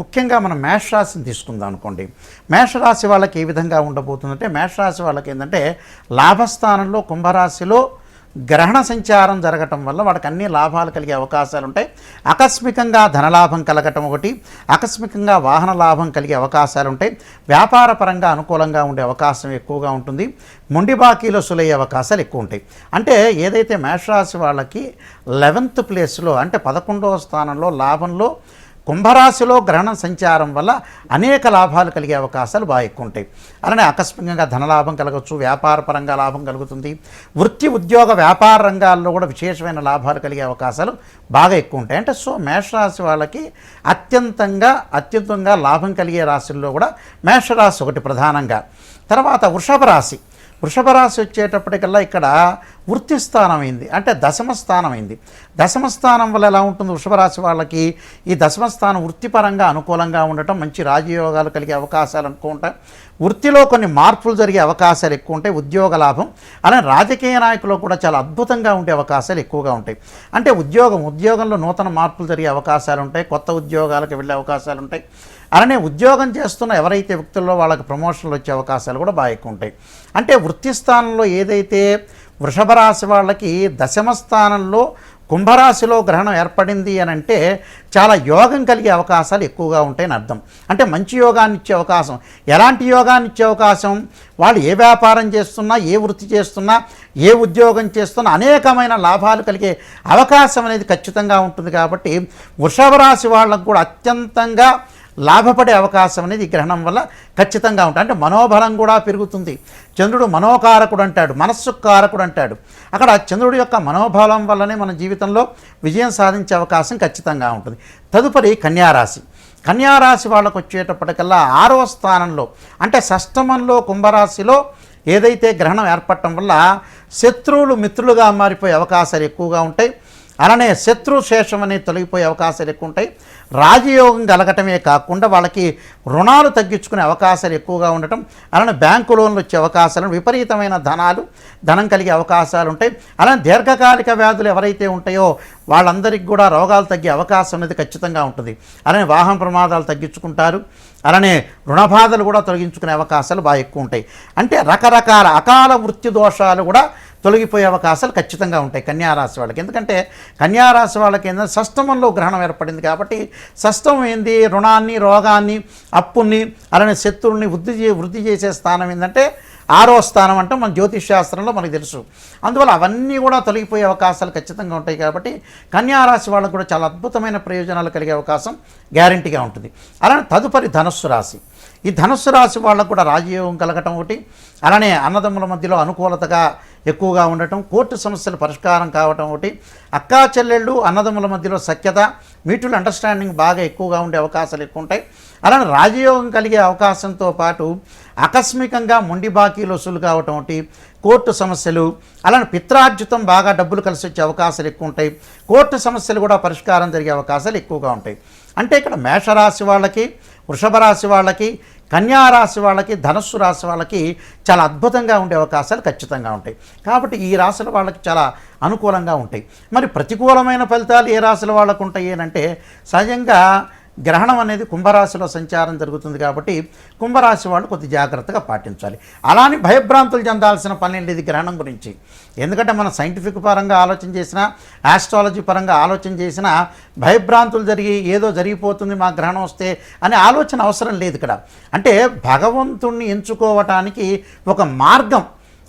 ముఖ్యంగా మనం మేషరాశిని తీసుకుందాం అనుకోండి. మేషరాశి వాళ్ళకి ఏ విధంగా ఉండబోతుందంటే, మేషరాశి వాళ్ళకి ఏంటంటే లాభస్థానంలో కుంభరాశిలో గ్రహణ సంచారం జరగటం వల్ల వాడికి అన్ని లాభాలు కలిగే అవకాశాలు ఉంటాయి. ఆకస్మికంగా ధనలాభం కలగటం ఒకటి, ఆకస్మికంగా వాహన లాభం కలిగే అవకాశాలు ఉంటాయి. వ్యాపార పరంగా అనుకూలంగా ఉండే అవకాశం ఎక్కువగా ఉంటుంది. మొండి బాకీలు వసూలయ్యే అవకాశాలు ఎక్కువ ఉంటాయి. అంటే ఏదైతే మేషరాశి వాళ్ళకి 11th ప్లేస్లో అంటే 11వ స్థానంలో లాభంలో కుంభరాశిలో గ్రహణ సంచారం వల్ల అనేక లాభాలు కలిగే అవకాశాలు బాగా ఎక్కువ ఉంటాయి. అలానే ఆకస్మికంగా ధనలాభం కలగవచ్చు, వ్యాపార పరంగా లాభం కలుగుతుంది. వృత్తి ఉద్యోగ వ్యాపార రంగాల్లో కూడా విశేషమైన లాభాలు కలిగే అవకాశాలు బాగా ఎక్కువ ఉంటాయి. అంటే సో మేషరాశి వాళ్ళకి అత్యంతంగా లాభం కలిగే రాశుల్లో కూడా మేషరాశి ఒకటి ప్రధానంగా. తర్వాత వృషభ రాశి వచ్చేటప్పటికల్లా ఇక్కడ వృత్తి స్థానం అయింది, అంటే దశమ స్థానం అయింది. దశమ స్థానం వల్ల ఎలా ఉంటుంది వృషభ రాశి వాళ్ళకి, ఈ దశమ స్థానం వృత్తిపరంగా అనుకూలంగా ఉండటం, మంచి రాజయోగాలు కలిగే అవకాశాలు అనుకుంటాయి. వృత్తిలో కొన్ని మార్పులు జరిగే అవకాశాలు ఎక్కువ ఉంటాయి. ఉద్యోగ లాభం, అలానే రాజకీయ నాయకులు కూడా చాలా అద్భుతంగా ఉండే అవకాశాలు ఎక్కువగా ఉంటాయి. అంటే ఉద్యోగంలో నూతన మార్పులు జరిగే అవకాశాలు ఉంటాయి. కొత్త ఉద్యోగాలకు వెళ్ళే అవకాశాలు ఉంటాయి. అలానే ఉద్యోగం చేస్తున్న ఎవరైతే వ్యక్తుల్లో వాళ్ళకి ప్రమోషన్లు వచ్చే అవకాశాలు కూడా బాగా ఎక్కువ ఉంటాయి. అంటే వృత్తి స్థానంలో ఏదైతే వృషభ రాశి వాళ్ళకి దశమ స్థానంలో కుంభరాశిలో గ్రహణం ఏర్పడింది అని అంటే చాలా యోగం కలిగే అవకాశాలు ఎక్కువగా ఉంటాయని అర్థం. అంటే మంచి యోగాన్ని ఇచ్చే అవకాశం. ఎలాంటి యోగాన్ని ఇచ్చే అవకాశం? వాళ్ళు ఏ వ్యాపారం చేస్తున్నా, ఏ వృత్తి చేస్తున్నా, ఏ ఉద్యోగం చేస్తున్నా అనేకమైన లాభాలు కలిగే అవకాశం అనేది ఖచ్చితంగా ఉంటుంది. కాబట్టి వృషభ రాశి వాళ్ళకు కూడా అత్యంతంగా లాభపడే అవకాశం అనేది ఈ గ్రహణం వల్ల ఖచ్చితంగా ఉంటుంది. అంటే మనోబలం కూడా పెరుగుతుంది. చంద్రుడు మనోకారకుడు అంటాడు, మనస్సు కారకుడు అంటాడు. అక్కడ చంద్రుడి యొక్క మనోబలం వల్లనే మన జీవితంలో విజయం సాధించే అవకాశం ఖచ్చితంగా ఉంటుంది. తదుపరి కన్యారాశి వాళ్ళకు వచ్చేటప్పటికల్లా 6వ స్థానంలో అంటే షష్టమంలో కుంభరాశిలో ఏదైతే గ్రహణం ఏర్పడటం వల్ల శత్రువులు మిత్రులుగా మారిపోయే అవకాశాలు ఎక్కువగా ఉంటాయి. అలానే శత్రు శేషం అనేది తొలగిపోయే అవకాశాలు ఎక్కువ ఉంటాయి. రాజయోగం కలగటమే కాకుండా వాళ్ళకి రుణాలు తగ్గించుకునే అవకాశాలు ఎక్కువగా ఉండటం, అలానే బ్యాంకు లోన్లు వచ్చే అవకాశాలు, విపరీతమైన ధనం కలిగే అవకాశాలు ఉంటాయి. అలానే దీర్ఘకాలిక వ్యాధులు ఎవరైతే ఉంటాయో వాళ్ళందరికీ కూడా రోగాలు తగ్గే అవకాశం అనేది ఖచ్చితంగా ఉంటుంది. అలానే వాహన ప్రమాదాలు తగ్గించుకుంటారు. అలానే రుణబాధలు కూడా తొలగించుకునే అవకాశాలు బాగా ఎక్కువ ఉంటాయి. అంటే రకరకాల అకాల వృత్తి దోషాలు కూడా తొలగిపోయే అవకాశాలు ఖచ్చితంగా ఉంటాయి కన్యారాశి వాళ్ళకి. ఎందుకంటే కన్యారాశి వాళ్ళకి ఏంటంటే షష్టమంలో గ్రహణం ఏర్పడింది కాబట్టి షష్టం ఏంది, రుణాన్ని, రోగాన్ని, అప్పుని, అలానే శత్రువుల్ని వృద్ధి చేసే స్థానం ఏంటంటే 6వ స్థానం అంటే మన జ్యోతిష్ శాస్త్రంలో మనకు తెలుసు. అందువల్ల అవన్నీ కూడా తొలగిపోయే అవకాశాలు ఖచ్చితంగా ఉంటాయి. కాబట్టి కన్యారాశి వాళ్ళకు కూడా చాలా అద్భుతమైన ప్రయోజనాలు కలిగే అవకాశం గ్యారంటీగా ఉంటుంది. అలానే తదుపరి ధనుస్సు రాశి. ఈ ధనుస్సు రాశి వాళ్ళకు కూడా రాజయోగం కలగటం ఒకటి, అలానే అన్నదమ్ముల మధ్యలో అనుకూలతగా ఎక్కువగా ఉండటం, కోర్టు సమస్యలు పరిష్కారం కావటం ఒకటి, అక్కా చెల్లెళ్ళు అన్నదమ్ముల మధ్యలో సఖ్యత, మ్యూచువల్ అండర్స్టాండింగ్ బాగా ఎక్కువగా ఉండే అవకాశాలు ఎక్కువ ఉంటాయి. అలానే రాజయోగం కలిగే అవకాశంతో పాటు ఆకస్మికంగా మొండి బాకీలు వసూలు కావటం ఒకటి, కోర్టు సమస్యలు, అలానే పిత్రార్జితం బాగా డబ్బులు కలిసి వచ్చే అవకాశాలు ఎక్కువ ఉంటాయి. కోర్టు సమస్యలు కూడా పరిష్కారం జరిగే అవకాశాలు ఎక్కువగా ఉంటాయి. అంటే ఇక్కడ మేషరాశి వాళ్ళకి, వృషభ రాశి వాళ్ళకి, కన్యారాశి వాళ్ళకి, ధనుస్సు రాశి వాళ్ళకి చాలా అద్భుతంగా ఉండే అవకాశాలు ఖచ్చితంగా ఉంటాయి. కాబట్టి ఈ రాశుల వాళ్ళకి చాలా అనుకూలంగా ఉంటాయి. మరి ప్రతికూలమైన ఫలితాలు ఏ రాశుల వాళ్ళకు ఉంటాయి అంటే సహజంగా గ్రహణం అనేది కుంభరాశిలో సంచారం జరుగుతుంది కాబట్టి కుంభరాశి వాళ్ళు కొద్ది జాగ్రత్తగా పాటించాలి. అలానే భయభ్రాంతులు చెందాల్సిన పని లేదు గ్రహణం గురించి. ఎందుకంటే మనం సైంటిఫిక్ పరంగా ఆలోచన చేసినా, ఆస్ట్రాలజీ పరంగా ఆలోచన చేసినా భయభ్రాంతులు ఏదో జరిగిపోతుంది మా గ్రహణం వస్తే అనే ఆలోచన అవసరం లేదు ఇక్కడ. అంటే భగవంతుణ్ణి ఎంచుకోవటానికి ఒక మార్గం.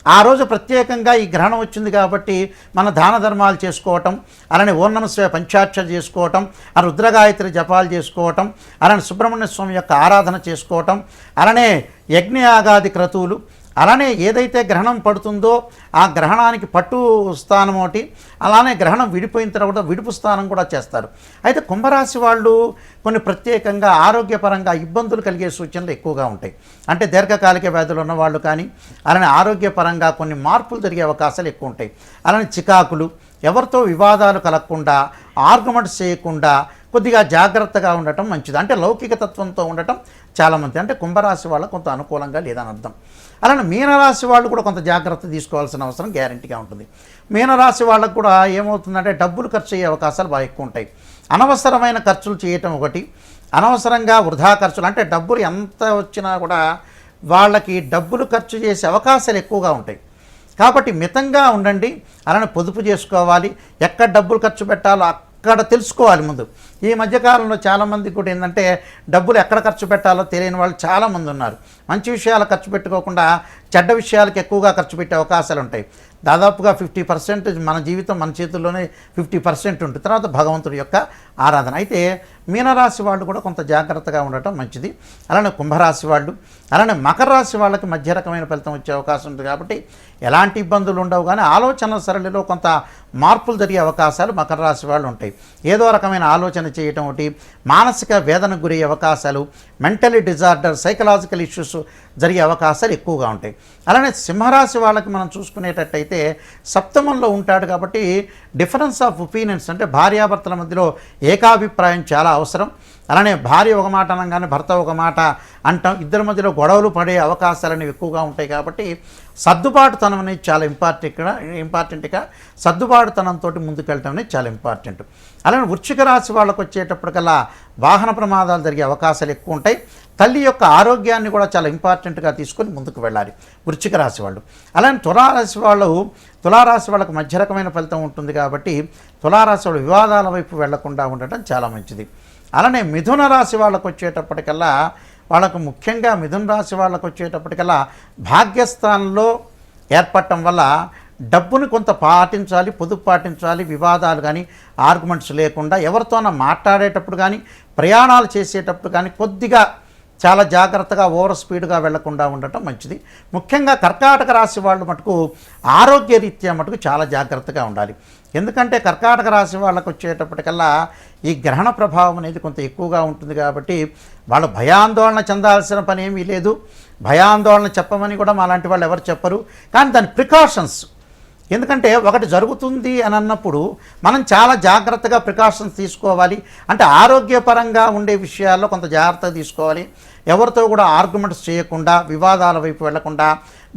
ఆ రోజు ప్రత్యేకంగా ఈ గ్రహణం వచ్చింది కాబట్టి మన దాన ధర్మాలు చేసుకోవటం, అలానే ఓం నమః శివాయ పంచాక్షరి చేసుకోవటం, ఆ రుద్రగాయత్రి జపాలు చేసుకోవటం, అలానే సుబ్రహ్మణ్య స్వామి యొక్క ఆరాధన చేసుకోవటం, అలానే యజ్ఞయాగాది క్రతువులు, అలానే ఏదైతే గ్రహణం పడుతుందో ఆ గ్రహణానికి పట్టు స్థానం ఒకటి, అలానే గ్రహణం విడిపోయిన తర్వాత విడుపు స్థానం కూడా చేస్తారు. అయితే కుంభరాశి వాళ్ళు కొన్ని ప్రత్యేకంగా ఆరోగ్యపరంగా ఇబ్బందులు కలిగే సూచనలు ఎక్కువగా ఉంటాయి. అంటే దీర్ఘకాలిక వ్యాధులు ఉన్నవాళ్ళు కానీ, అలానే ఆరోగ్యపరంగా కొన్ని మార్పులు జరిగే అవకాశాలు ఎక్కువ ఉంటాయి. అలానే చికాకులు, ఎవరితో వివాదాలు కలగకుండా, ఆర్గ్యుమెంట్స్ చేయకుండా కొద్దిగా జాగ్రత్తగా ఉండటం మంచిది. అంటే లౌకిక తత్వంతో ఉండటం చాలామంది, అంటే కుంభరాశి వాళ్ళకు కొంత అనుకూలంగా లేదని అర్థం. అలానే మీనరాశి వాళ్ళు కూడా కొంత జాగ్రత్త తీసుకోవాల్సిన అవసరం గ్యారెంటీగా ఉంటుంది. మీనరాశి వాళ్ళకు కూడా ఏమవుతుందంటే డబ్బులు ఖర్చు అయ్యే అవకాశాలు బాగా ఎక్కువ ఉంటాయి. అనవసరమైన ఖర్చులు చేయటం ఒకటి, అనవసరంగా వృధా ఖర్చులు, అంటే డబ్బులు ఎంత వచ్చినా కూడా వాళ్ళకి డబ్బులు ఖర్చు చేసే అవకాశాలు ఎక్కువగా ఉంటాయి. కాబట్టి మితంగా ఉండండి. అలానే పొదుపు చేసుకోవాలి. ఎక్కడ డబ్బులు ఖర్చు పెట్టాలో అక్కడ తెలుసుకోవాలి ముందు. ఈ మధ్యకాలంలో చాలామంది కూడా ఏంటంటే డబ్బులు ఎక్కడ ఖర్చు పెట్టాలో తెలియని వాళ్ళు చాలామంది ఉన్నారు. మంచి విషయాలు ఖర్చు పెట్టుకోకుండా చెడ్డ విషయాలకు ఎక్కువగా ఖర్చు పెట్టే అవకాశాలు ఉంటాయి. దాదాపుగా 50% మన జీవితం మన చేతుల్లోనే 50% ఉంటుంది. తర్వాత భగవంతుడి యొక్క ఆరాధన. అయితే మీనరాశి వాళ్ళు కూడా కొంత జాగ్రత్తగా ఉండటం మంచిది. అలానే కుంభరాశి వాళ్ళు, అలానే మకర రాశి వాళ్ళకి మధ్య రకమైన ఫలితం వచ్చే అవకాశం ఉంటుంది. కాబట్టి ఎలాంటి ఇబ్బందులు ఉండవు, కానీ ఆలోచనల సరళిలో కొంత మార్పులు జరిగే అవకాశాలు మకర రాశి వాళ్ళు ఉంటాయి. ఏదో రకమైన ఆలోచన చేయటం ఒకటి, మానసిక వేదనకు గురయ్యే అవకాశాలు, మెంటలీ డిజార్డర్, సైకలాజికల్ ఇష్యూస్ జరిగే అవకాశాలు ఎక్కువగా ఉంటాయి. అలానే సింహరాశి వాళ్ళకి మనం చూసుకునేటట్టయితే సప్తమంలో ఉంటాడు కాబట్టి డిఫరెన్స్ ఆఫ్ ఒపీనియన్స్, అంటే భార్యాభర్తల మధ్యలో ఏకాభిప్రాయం చాలా అవసరం. అలానే భార్య ఒక మాట అనగానే భర్త ఒక మాట అంటాం, ఇద్దరి మధ్యలో గొడవలు పడే అవకాశాలు అనేవి ఎక్కువగా ఉంటాయి. కాబట్టి సర్దుబాటుతనం అనేది చాలా ఇంపార్టెంట్గా సర్దుబాటుతనంతో ముందుకెళ్ళటం అనేది చాలా ఇంపార్టెంట్. అలానే వృశ్చిక రాశి వాళ్ళకు వచ్చేటప్పటికల్లా వాహన ప్రమాదాలు జరిగే అవకాశాలు ఎక్కువ ఉంటాయి. తల్లి యొక్క ఆరోగ్యాన్ని కూడా చాలా ఇంపార్టెంట్గా తీసుకొని ముందుకు వెళ్ళాలి వృశ్చిక రాశి వాళ్ళు. అలానే తులారాశి వాళ్ళకు మధ్య రకమైన ఫలితం ఉంటుంది. కాబట్టి తులారాశి వాళ్ళు వివాదాల వైపు వెళ్లకుండా ఉండటం చాలా మంచిది. అలానే మిథున రాశి వాళ్ళకు వచ్చేటప్పటికల్లా వాళ్ళకు ముఖ్యంగా మిథున రాశి వాళ్ళకు వచ్చేటప్పటికల్లా భాగ్యస్థానంలో ఏర్పడటం వల్ల డబ్బుని కొంత పాటించాలి, పొదుపు పాటించాలి. వివాదాలు కానీ ఆర్గ్యుమెంట్స్ లేకుండా ఎవరితోనో మాట్లాడేటప్పుడు కానీ ప్రయాణాలు చేసేటప్పుడు కానీ కొద్దిగా చాలా జాగ్రత్తగా ఓవర్ స్పీడ్గా వెళ్లకుండా ఉండటం మంచిది. ముఖ్యంగా కర్కాటక రాశి వాళ్ళు మటుకు ఆరోగ్య రీత్యా మటుకు చాలా జాగ్రత్తగా ఉండాలి. ఎందుకంటే కర్కాటక రాశి వాళ్ళకు వచ్చేటప్పటికల్లా ఈ గ్రహణ ప్రభావం అనేది కొంత ఎక్కువగా ఉంటుంది. కాబట్టి వాళ్ళు భయాందోళన చెందాల్సిన పని ఏమీ లేదు. భయాందోళన చెప్పమని కూడా మాలాంటి వాళ్ళు ఎవరు చెప్పరు. కానీ దాని ప్రికాషన్స్, ఎందుకంటే ఒకటి జరుగుతుంది అని అన్నప్పుడు మనం చాలా జాగ్రత్తగా ప్రికాషన్స్ తీసుకోవాలి. అంటే ఆరోగ్యపరంగా ఉండే విషయాల్లో కొంత జాగ్రత్త తీసుకోవాలి. ఎవరితో కూడా ఆర్గ్యుమెంట్స్ చేయకుండా, వివాదాల వైపు వెళ్లకుండా,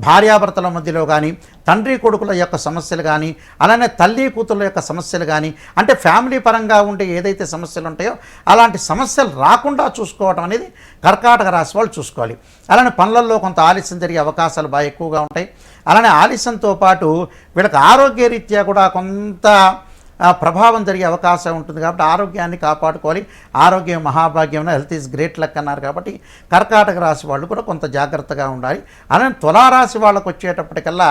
భార్యాభర్తల మధ్యలో కానీ, తండ్రి కొడుకుల యొక్క సమస్యలు కానీ, అలానే తల్లి కూతుళ్ళ యొక్క సమస్యలు కానీ, అంటే ఫ్యామిలీ పరంగా ఉండే ఏదైతే సమస్యలు ఉంటాయో అలాంటి సమస్యలు రాకుండా చూసుకోవడం అనేది కర్కాటక రాశి వాళ్ళు చూసుకోవాలి. అలానే పనులలో కొంత ఆలస్యం జరిగే అవకాశాలు బాగా ఎక్కువగా ఉంటాయి. అలానే ఆలస్యంతో పాటు వీళ్ళకి ఆరోగ్యరీత్యా కూడా కొంత ప్రభావం జరిగే అవకాశం ఉంటుంది. కాబట్టి ఆరోగ్యాన్ని కాపాడుకోవాలి. ఆరోగ్యం మహాభాగ్యం, హెల్త్ ఈజ్ గ్రేట్ లక్ అన్నారు. కాబట్టి కర్కాటక రాశి వాళ్ళు కూడా కొంత జాగ్రత్తగా ఉండాలి. అలానే తులారాశి వాళ్ళకు వచ్చేటప్పటికల్లా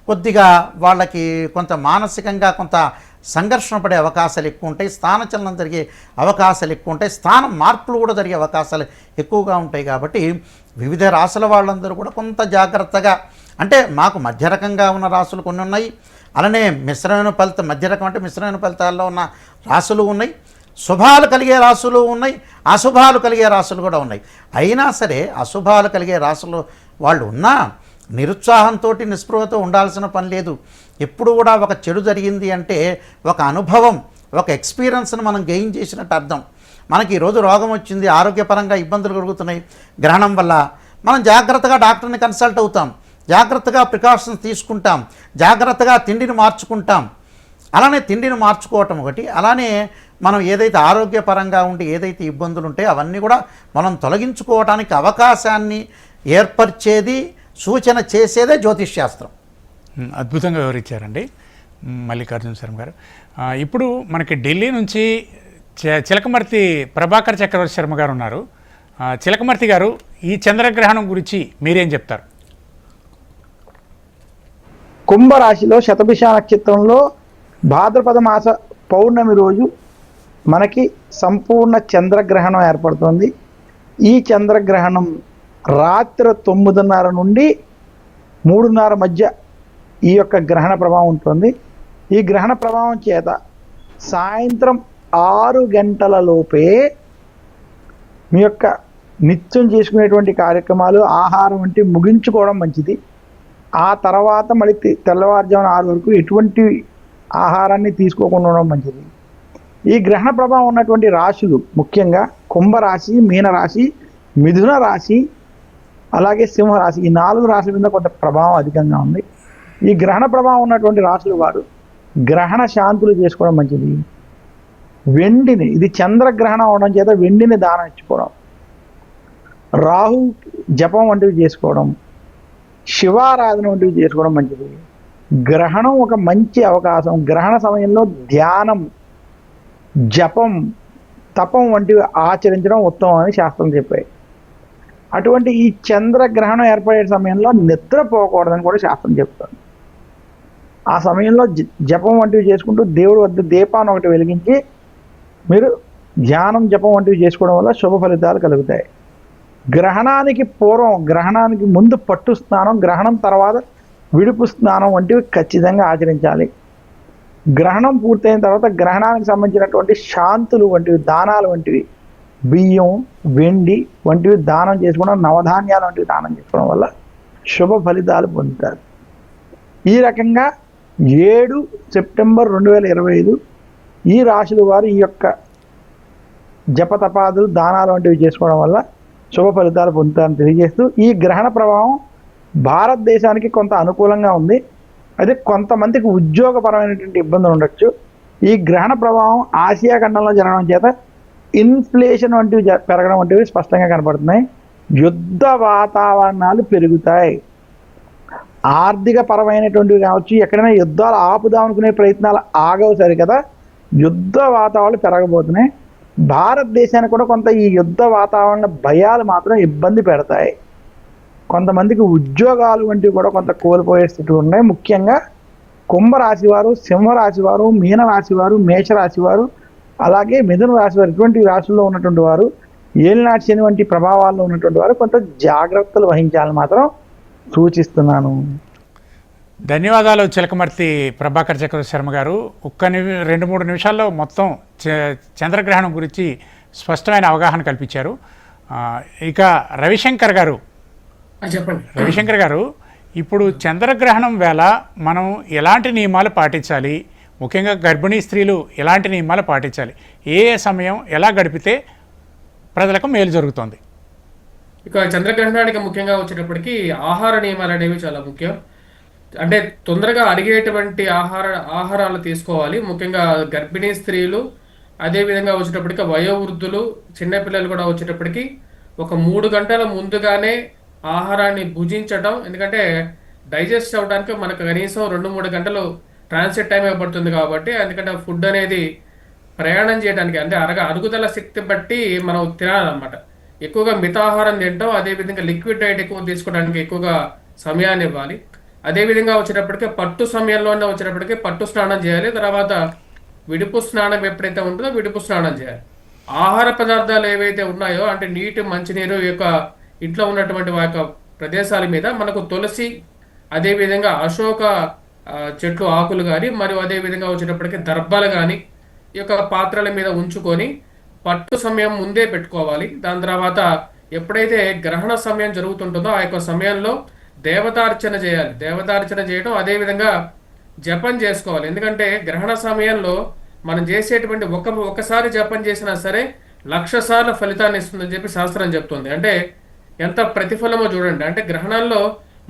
కొద్దిగా వాళ్ళకి కొంత మానసికంగా కొంత సంఘర్షణ పడే అవకాశాలు ఎక్కువ ఉంటాయి. స్థానచలనం జరిగే అవకాశాలు ఎక్కువ ఉంటాయి. స్థానం మార్పులు కూడా జరిగే అవకాశాలు ఎక్కువగా ఉంటాయి. కాబట్టి వివిధ రాశుల వాళ్ళందరూ కూడా కొంత జాగ్రత్తగా, అంటే మాకు మధ్య రకంగా ఉన్న రాశులు కొన్ని ఉన్నాయి. అలానే మిశ్రమైన ఫలితం, మధ్య రకం అంటే మిశ్రమైన ఫలితాల్లో ఉన్న రాశులు ఉన్నాయి. శుభాలు కలిగే రాశులు ఉన్నాయి, అశుభాలు కలిగే రాశులు కూడా ఉన్నాయి. అయినా సరే అశుభాలు కలిగే రాశులు వాళ్ళు ఉన్నా నిరుత్సాహంతో నిస్పృహతో ఉండాల్సిన పని లేదు. ఎప్పుడు కూడా ఒక చెడు జరిగింది అంటే ఒక అనుభవం, ఒక ఎక్స్పీరియన్స్ని మనం గెయిన్ చేసినట్టు అర్థం. మనకి ఈరోజు రోగం వచ్చింది, ఆరోగ్యపరంగా ఇబ్బందులు కలుగుతున్నాయి గ్రహణం వల్ల, మనం జాగ్రత్తగా డాక్టర్ని కన్సల్ట్ అవుతాం, జాగ్రత్తగా ప్రికాషన్స్ తీసుకుంటాం, జాగ్రత్తగా తిండిని మార్చుకుంటాం. అలానే తిండిని మార్చుకోవటం ఒకటి. అలానే మనం ఏదైతే ఆరోగ్యపరంగా ఉండి ఏదైతే ఇబ్బందులు ఉంటాయో అవన్నీ కూడా మనం తొలగించుకోవడానికి అవకాశాన్ని ఏర్పరిచేది, సూచన చేసేదే జ్యోతిష్ శాస్త్రం. అద్భుతంగా వివరించారండి మల్లికార్జున శర్మ గారు. ఇప్పుడు మనకి ఢిల్లీ నుంచి చిలకమర్తి ప్రభాకర్ చక్రవర్తి శర్మ గారు ఉన్నారు. చిలకమర్తి గారు, ఈ చంద్రగ్రహణం గురించి మీరేం చెప్తారు? కుంభరాశిలో శతభిష నక్షత్రంలో భాద్రపద మాస పౌర్ణమి రోజు మనకి సంపూర్ణ చంద్రగ్రహణం ఏర్పడుతుంది. ఈ చంద్రగ్రహణం రాత్రి 9:30 నుండి 3:30 మధ్య ఈ యొక్క గ్రహణ ప్రభావం ఉంటుంది. ఈ గ్రహణ ప్రభావం చేత సాయంత్రం 6 గంటల లోపే మీ యొక్క నిత్యం చేసుకునేటువంటి కార్యక్రమాలు, ఆహారం వంటి ముగించుకోవడం మంచిది. ఆ తర్వాత మళ్ళీ తెల్లవారుజామున 6 వరకు ఎటువంటి ఆహారాన్ని తీసుకోకుండా ఉండడం మంచిది. ఈ గ్రహణ ప్రభావం ఉన్నటువంటి రాశులు ముఖ్యంగా కుంభరాశి, మీనరాశి, మిథున రాశి, అలాగే సింహరాశి, ఈ 4 రాశుల మీద కొంత ప్రభావం అధికంగా ఉంది. ఈ గ్రహణ ప్రభావం ఉన్నటువంటి రాశులు వారు గ్రహణ శాంతులు చేసుకోవడం మంచిది. వెండిని, ఇది చంద్రగ్రహణం అవడం చేత వెండిని దానం ఇచ్చుకోవడం, రాహు జపం వంటివి చేసుకోవడం, శివారాధన వంటివి చేసుకోవడం మంచిది. గ్రహణం ఒక మంచి అవకాశం. గ్రహణ సమయంలో ధ్యానం, జపం, తపం వంటివి ఆచరించడం ఉత్తమం అని శాస్త్రం చెప్పాయి. అటువంటి ఈ చంద్రగ్రహణం ఏర్పడే సమయంలో నిద్రపోకూడదని కూడా శాస్త్రం చెప్తుంది. ఆ సమయంలో జపం వంటివి చేసుకుంటూ దేవుడి వద్ద దీపాన్ని ఒకటి వెలిగించి మీరు ధ్యానం, జపం వంటివి చేసుకోవడం వల్ల శుభ ఫలితాలు కలుగుతాయి. గ్రహణానికి పూర్వం, గ్రహణానికి ముందు పట్టు స్నానం, గ్రహణం తర్వాత విడుపు స్నానం వంటివి ఖచ్చితంగా ఆచరించాలి. గ్రహణం పూర్తయిన తర్వాత గ్రహణానికి సంబంధించినటువంటి శాంతులు వంటివి, దానాలు వంటివి, బియ్యం, వెండి వంటివి దానం చేసుకోవడం, నవధాన్యాలు వంటివి దానం చేసుకోవడం వల్ల శుభ ఫలితాలు పొందుతారు. ఈ రకంగా 7 సెప్టెంబర్ 2025 ఈ రాశుల వారు ఈ యొక్క జపతపాదులు, దానాలు వంటివి చేసుకోవడం వల్ల శుభ ఫలితాలు పొందుతారని తెలియజేస్తూ, ఈ గ్రహణ ప్రభావం భారతదేశానికి కొంత అనుకూలంగా ఉంది. అయితే కొంతమందికి ఉద్యోగపరమైనటువంటి ఇబ్బందులు ఉండొచ్చు. ఈ గ్రహణ ప్రభావం ఆసియా ఖండంలో జరగడం చేత ఇన్ఫ్లేషన్ వంటివి పెరగడం వంటివి స్పష్టంగా కనపడుతున్నాయి. యుద్ధ వాతావరణాలు పెరుగుతాయి. ఆర్థిక పరమైనటువంటివి కావచ్చు, ఎక్కడైనా యుద్ధాలు ఆపుదామనుకునే ప్రయత్నాలు ఆగవు సరికదా, యుద్ధ వాతావరణాలు పెరగబోతున్నాయి. భారతదేశానికి కూడా కొంత ఈ యుద్ధ వాతావరణ భయాలు మాత్రం ఇబ్బంది పెడతాయి. కొంతమందికి ఉద్యోగాలు వంటివి కూడా కొంత కోల్పోయే స్థితులు ఉన్నాయి. ముఖ్యంగా కుంభరాశి వారు, సింహరాశి వారు, మీనరాశి వారు, మేషరాశి వారు, అలాగే మిథున రాశి వారు, ఇటువంటి రాశుల్లో ఉన్నటువంటి వారు, ఏలినాటి శని వంటి ప్రభావాల్లో ఉన్నటువంటి వారు కొంత జాగ్రత్తలు వహించాలని మాత్రం సూచిస్తున్నాను. ధన్యవాదాలు చిలకమర్తి ప్రభాకర్ చక్రవర్తి శర్మ గారు. 2-3 నిమిషాల్లో మొత్తం చంద్రగ్రహణం గురించి స్పష్టమైన అవగాహన కల్పించారు. ఇక రవిశంకర్ గారు, చెప్పండి. రవిశంకర్ గారు, ఇప్పుడు చంద్రగ్రహణం వేళ మనం ఎలాంటి నియమాలు పాటించాలి? ముఖ్యంగా గర్భిణీ స్త్రీలు ఎలాంటి నియమాలు పాటించాలి? ఏ సమయం ఎలా గడిపితే ప్రజలకు మేలు జరుగుతుంది? ఇక చంద్రగ్రహణానికి ముఖ్యంగా వచ్చేటప్పటికి ఆహార నియమాలు అనేవి చాలా ముఖ్యం. అంటే తొందరగా అరిగేటువంటి ఆహారాలు తీసుకోవాలి. ముఖ్యంగా గర్భిణీ స్త్రీలు, అదేవిధంగా వచ్చేటప్పటికి వయోవృద్ధులు, చిన్నపిల్లలు కూడా వచ్చేటప్పటికి ఒక 3 గంటల ముందుగానే ఆహారాన్ని భుజించడం. ఎందుకంటే డైజెస్ట్ అవ్వడానికి మనకు కనీసం 2-3 గంటలు ట్రాన్సిట్ టైం ఇవ్వబడుతుంది కాబట్టి, ఎందుకంటే ఫుడ్ అనేది ప్రయాణం చేయడానికి అంటే అరుగుదల శక్తి బట్టి మనం తినాలన్నమాట. ఎక్కువగా మితాహారం తింటాం, అదేవిధంగా లిక్విడ్ డైట్ ఎక్కువ తీసుకోవడానికి ఎక్కువగా సమయాన్ని ఇవ్వాలి. అదేవిధంగా వచ్చేటప్పటికి పట్టు సమయంలోనే వచ్చేటప్పటికి పట్టు స్నానం చేయాలి. తర్వాత విడుపు స్నానం ఎప్పుడైతే ఉంటుందో విడుపు స్నానం చేయాలి. ఆహార పదార్థాలు ఏవైతే ఉన్నాయో అంటే నీటి, మంచినీరు యొక్క ఇంట్లో ఉన్నటువంటి ఆ యొక్క ప్రదేశాల మీద మనకు తులసి, అదేవిధంగా అశోక చెట్లు ఆకులు కానీ, మరియు అదేవిధంగా వచ్చేటప్పటికి దర్భలు కానీ ఈ యొక్క పాత్రల మీద ఉంచుకొని పట్టు సమయం ముందే పెట్టుకోవాలి. దాని తర్వాత ఎప్పుడైతే గ్రహణ సమయం జరుగుతుంటుందో ఆ యొక్క సమయంలో దేవతార్చన చేయాలి. దేవతార్చన చేయడం, అదేవిధంగా జపం చేసుకోవాలి. ఎందుకంటే గ్రహణ సమయంలో మనం చేసేటువంటి ఒకసారి జపం చేసినా సరే 1,00,000 సార్లు ఫలితాన్ని ఇస్తుందని చెప్పి శాస్త్రం చెప్తుంది. అంటే ఎంత ప్రతిఫలమో చూడండి. అంటే గ్రహణంలో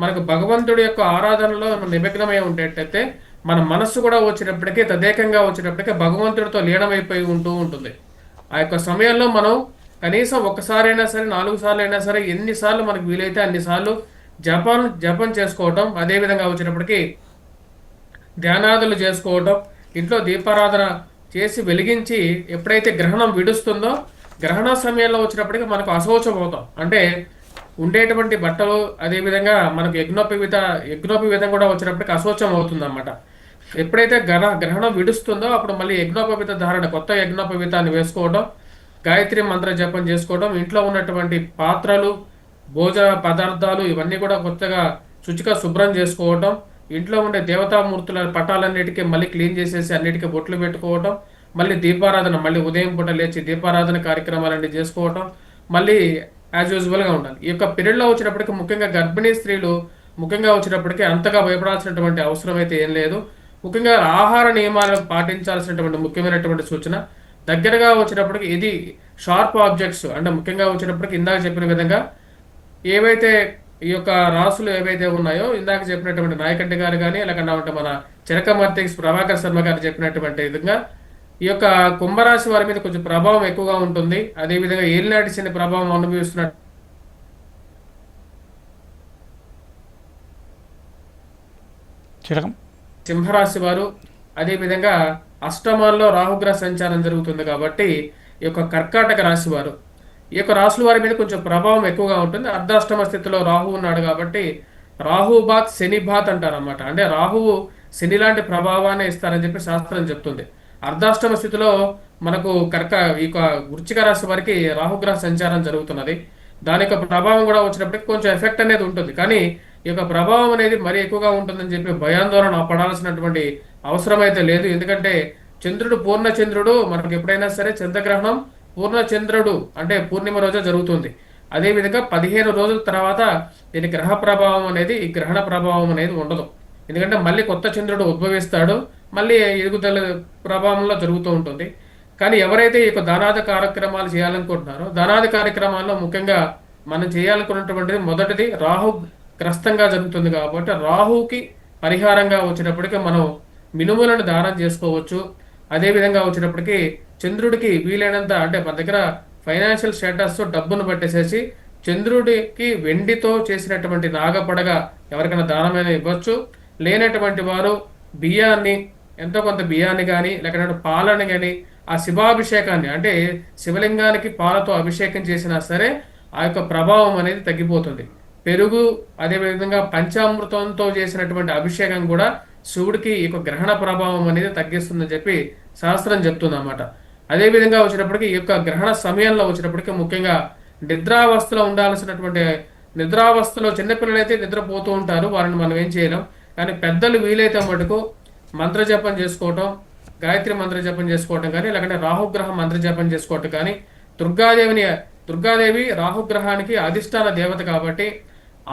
మనకు భగవంతుడి యొక్క ఆరాధనలో నిమగ్నమై ఉండేటైతే మన మనస్సు కూడా వచ్చేటప్పటికీ తదేకంగా వచ్చేటప్పటికీ భగవంతుడితో లీనమైపోయి ఉంటుంది. ఆ యొక్క సమయంలో మనం కనీసం ఒకసారైనా సరే, 4 సార్లు అయినా సరే, ఎన్నిసార్లు మనకు వీలైతే అన్నిసార్లు జపం చేసుకోవటం, అదేవిధంగా వచ్చేటప్పటికి ధ్యానాదులు చేసుకోవటం, ఇంట్లో దీపారాధన చేసి వెలిగించి ఎప్పుడైతే గ్రహణం విడుస్తుందో గ్రహణ సమయంలో వచ్చినప్పటికీ మనకు అశౌచం అవుతాం. అంటే ఉండేటువంటి బట్టలు, అదేవిధంగా మనకు యజ్ఞోపవీతం కూడా వచ్చినప్పటికీ అశౌచం అవుతుంది అన్నమాట. ఎప్పుడైతే గ్రహణం విడుస్తుందో అప్పుడు మళ్ళీ యజ్ఞోపవీత ధారణ, కొత్త యజ్ఞోపవీతాన్ని వేసుకోవడం, గాయత్రి మంత్ర జపం చేసుకోవడం, ఇంట్లో ఉన్నటువంటి పాత్రలు, భోజన పదార్థాలు ఇవన్నీ కూడా కొత్తగా శుచిగా శుభ్రం చేసుకోవటం, ఇంట్లో ఉండే దేవతామూర్తుల పటాలన్నిటికీ మళ్ళీ క్లీన్ చేసేసి అన్నిటికీ బొట్లు పెట్టుకోవటం, మళ్ళీ దీపారాధన, మళ్ళీ ఉదయం పూట లేచి దీపారాధన కార్యక్రమాలన్నీ చేసుకోవటం, మళ్ళీ యాజ్ యూజువల్గా ఉండాలి. ఈ యొక్క పీరియడ్లో వచ్చినప్పటికీ ముఖ్యంగా గర్భిణీ స్త్రీలు ముఖ్యంగా వచ్చినప్పటికీ అంతగా భయపడాల్సినటువంటి అవసరం అయితే ఏం లేదు. ముఖ్యంగా ఆహార నియమాలను పాటించాల్సినటువంటి ముఖ్యమైనటువంటి సూచన, దగ్గరగా వచ్చినప్పటికి ఇది షార్ప్ ఆబ్జెక్ట్స్ అంటే ముఖ్యంగా వచ్చినప్పటికి ఇందాక చెప్పిన విధంగా ఏవైతే ఈ యొక్క రాసులు ఏవైతే ఉన్నాయో ఇందాక చెప్పినటువంటి నాయకంటి గారు కానీ లేకుండా ఉంటే మన చిరకమర్తి ప్రభాకర్ శర్మ గారు చెప్పినటువంటి విధంగా ఈ యొక్క కుంభరాశి వారి మీద కొంచెం ప్రభావం ఎక్కువగా ఉంటుంది. అదేవిధంగా ఏలినాటి శని ప్రభావం అనుభవిస్తున్న చిరకం సింహరాశి వారు, అదేవిధంగా అష్టమాల్లో రాహుగ్రహ సంచారం జరుగుతుంది కాబట్టి ఈ యొక్క కర్కాటక రాశి వారు, ఈ యొక్క రాశుల వారి మీద కొంచెం ప్రభావం ఎక్కువగా ఉంటుంది. అర్ధాష్టమ స్థితిలో రాహు ఉన్నాడు కాబట్టి రాహుబాత్ శనిబాత్ అంటారన్నమాట. అంటే రాహువు శని లాంటి ప్రభావాన్ని ఇస్తారని చెప్పి శాస్త్రం చెప్తుంది. అర్ధాష్టమ స్థితిలో మనకు ఈ యొక్క వృశ్చిక రాశి వారికి రాహుగ్రహ సంచారం జరుగుతున్నది. దాని యొక్క ప్రభావం కూడా వచ్చినప్పటికీ కొంచెం ఎఫెక్ట్ అనేది ఉంటుంది. కానీ ఈ యొక్క ప్రభావం అనేది మరీ ఎక్కువగా ఉంటుందని చెప్పి భయాందోళన పడాల్సినటువంటి అవసరం అయితే లేదు. ఎందుకంటే చంద్రుడు పూర్ణచంద్రుడు మనకు ఎప్పుడైనా సరే చంద్రగ్రహణం పూర్ణచంద్రుడు అంటే పూర్ణిమ రోజే జరుగుతుంది. అదేవిధంగా 15 రోజుల తర్వాత దీని గ్రహ ప్రభావం అనేది ఈ గ్రహణ ప్రభావం అనేది ఉండదు. ఎందుకంటే మళ్ళీ కొత్త చంద్రుడు ఉద్భవిస్తాడు, మళ్ళీ ఎదుగుదల ప్రభావంలో జరుగుతూ ఉంటుంది. కానీ ఎవరైతే ఈ యొక్క దానాది కార్యక్రమాలు చేయాలనుకుంటున్నారో దానాది కార్యక్రమాల్లో ముఖ్యంగా మనం చేయాలనుకున్నటువంటిది మొదటిది రాహు గ్రస్తంగా జరుగుతుంది కాబట్టి రాహుకి పరిహారంగా వచ్చేటప్పటికి మనం మినుములను దానం చేసుకోవచ్చు. అదేవిధంగా వచ్చేటప్పటికి చంద్రుడికి వీలైనంత అంటే మన దగ్గర ఫైనాన్షియల్ స్టేటస్ డబ్బును పట్టేసేసి చంద్రుడికి వెండితో చేసినటువంటి నాగపడగ ఎవరికైనా దానమైన ఇవ్వచ్చు. లేనటువంటి వారు బియ్యాన్ని ఎంతో కొంత బియ్యాన్ని కానీ లేకపోతే పాలని కానీ ఆ శివాభిషేకాన్ని అంటే శివలింగానికి పాలతో అభిషేకం చేసినా సరే ఆ యొక్క ప్రభావం అనేది తగ్గిపోతుంది. పెరుగు అదేవిధంగా పంచామృతంతో చేసినటువంటి అభిషేకం కూడా శివుడికి ఈ యొక్క గ్రహణ ప్రభావం అనేది తగ్గిస్తుందని చెప్పి శాస్త్రం చెప్తుంది అన్నమాట. అదేవిధంగా వచ్చినప్పటికీ ఈ యొక్క గ్రహణ సమయంలో వచ్చినప్పటికీ ముఖ్యంగా నిద్రావస్థలో ఉండాల్సినటువంటి నిద్రావస్థలో చిన్నపిల్లలు అయితే నిద్రపోతూ ఉంటారు, వారిని మనం ఏం చేయలేం. కానీ పెద్దలు వీలైతే మటుకు మంత్రజపం చేసుకోవటం, గాయత్రి మంత్రజపం చేసుకోవటం కానీ లేకుంటే రాహుగ్రహ మంత్రజపం చేసుకోవటం కానీ దుర్గాదేవి రాహుగ్రహానికి అధిష్టాన దేవత కాబట్టి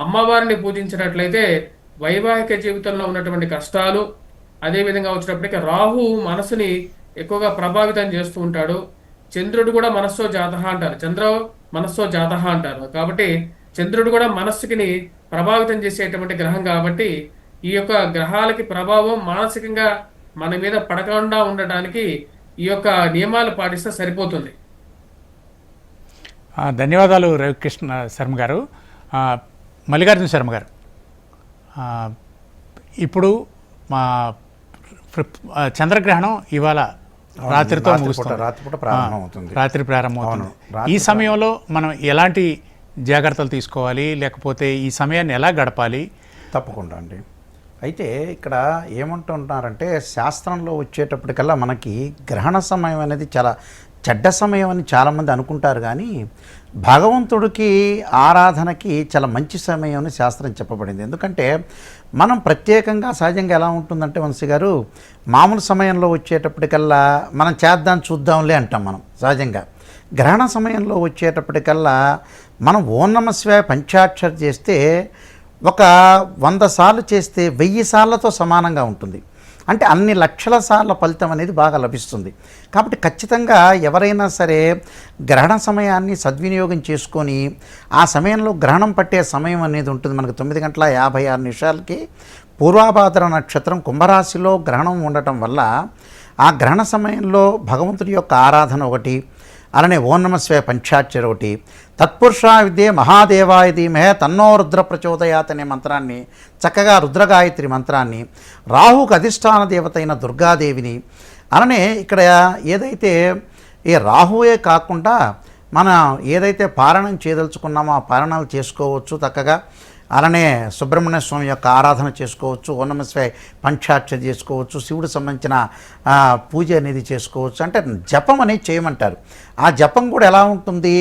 అమ్మవారిని పూజించినట్లయితే వైవాహిక జీవితంలో ఉన్నటువంటి కష్టాలు అదేవిధంగా వచ్చినప్పటికీ రాహు మనసుని ఎక్కువగా ప్రభావితం చేస్తూ ఉంటాడు. చంద్రుడు కూడా మనస్సో జాతహ అంటారు, చంద్ర మనస్సో జాతహ అంటారు. కాబట్టి చంద్రుడు కూడా మనస్సుకి ప్రభావితం చేసేటువంటి గ్రహం కాబట్టి ఈ యొక్క గ్రహాలకి ప్రభావం మానసికంగా మన మీద పడకుండా ఉండటానికి ఈ యొక్క నియమాలు పాటిస్తే సరిపోతుంది. ధన్యవాదాలు రవికృష్ణ శర్మ గారు. మల్లికార్జున శర్మ గారు, ఇప్పుడు మా చంద్రగ్రహణం ఇవాళ రాత్రితో ముగుస్తుంది, రాత్రి ప్రారంభమవుతుంది. ఈ సమయంలో మనం ఎలాంటి జాగ్రత్తలు తీసుకోవాలి, లేకపోతే ఈ సమయాన్ని ఎలా గడపాలి? తప్పకుండా అండి. అయితే ఇక్కడ ఏమంటున్నారంటే శాస్త్రంలో వచ్చేటప్పటికల్లా మనకి గ్రహణ సమయం అనేది చాలా చెడ్డ సమయం అని చాలామంది అనుకుంటారు, కానీ భగవంతుడికి ఆరాధనకి చాలా మంచి సమయం అని శాస్త్రం చెప్పబడింది. ఎందుకంటే మనం ప్రత్యేకంగా సహజంగా ఎలా ఉంటుందంటే వంశీ గారు, మామూలు సమయంలో వచ్చేటప్పటికల్లా మనం చేద్దాం చూద్దాంలే అంటాం మనం సహజంగా. గ్రహణ సమయంలో వచ్చేటప్పటికల్లా మనం ఓం నమః శివాయ పంచాక్షరి చేస్తే ఒక 100 సార్లు చేస్తే 1000 సార్లతో సమానంగా ఉంటుంది. అంటే అన్ని లక్షల సార్ల ఫలితం అనేది బాగా లభిస్తుంది. కాబట్టి ఖచ్చితంగా ఎవరైనా సరే గ్రహణ సమయాన్ని సద్వినియోగం చేసుకొని ఆ సమయంలో గ్రహణం పట్టే సమయం అనేది ఉంటుంది. మనకు 9:56 పూర్వాభాద్ర నక్షత్రం కుంభరాశిలో గ్రహణం ఉండటం వల్ల ఆ గ్రహణ సమయంలో భగవంతుడి యొక్క ఆరాధన ఒకటి, అలానే ఓం నమః శివాయ పంచాక్షరి ఒకటి, తత్పురుషా విద్యే మహాదేవాయ ధీమహే తన్నో రుద్ర ప్రచోదయాత్ అనే మంత్రాన్ని, చక్కగా రుద్రగాయత్రి మంత్రాన్ని, రాహుకు అధిష్టాన దేవత అయిన దుర్గాదేవిని, అలానే ఇక్కడ ఏదైతే ఈ రాహువే కాకుండా మనం ఏదైతే పారాయణం చేయదలుచుకున్నామో ఆ పారాయణాలు చేసుకోవచ్చు చక్కగా. అలానే సుబ్రహ్మణ్య స్వామి యొక్క ఆరాధన చేసుకోవచ్చు, ఓం నమః శివాయ పంచాక్షరి చేసుకోవచ్చు, శివుడు సంబంధించిన పూజ అనేది చేసుకోవచ్చు. అంటే జపం అనేది చేయమంటారు. ఆ జపం కూడా ఎలా ఉంటుంది,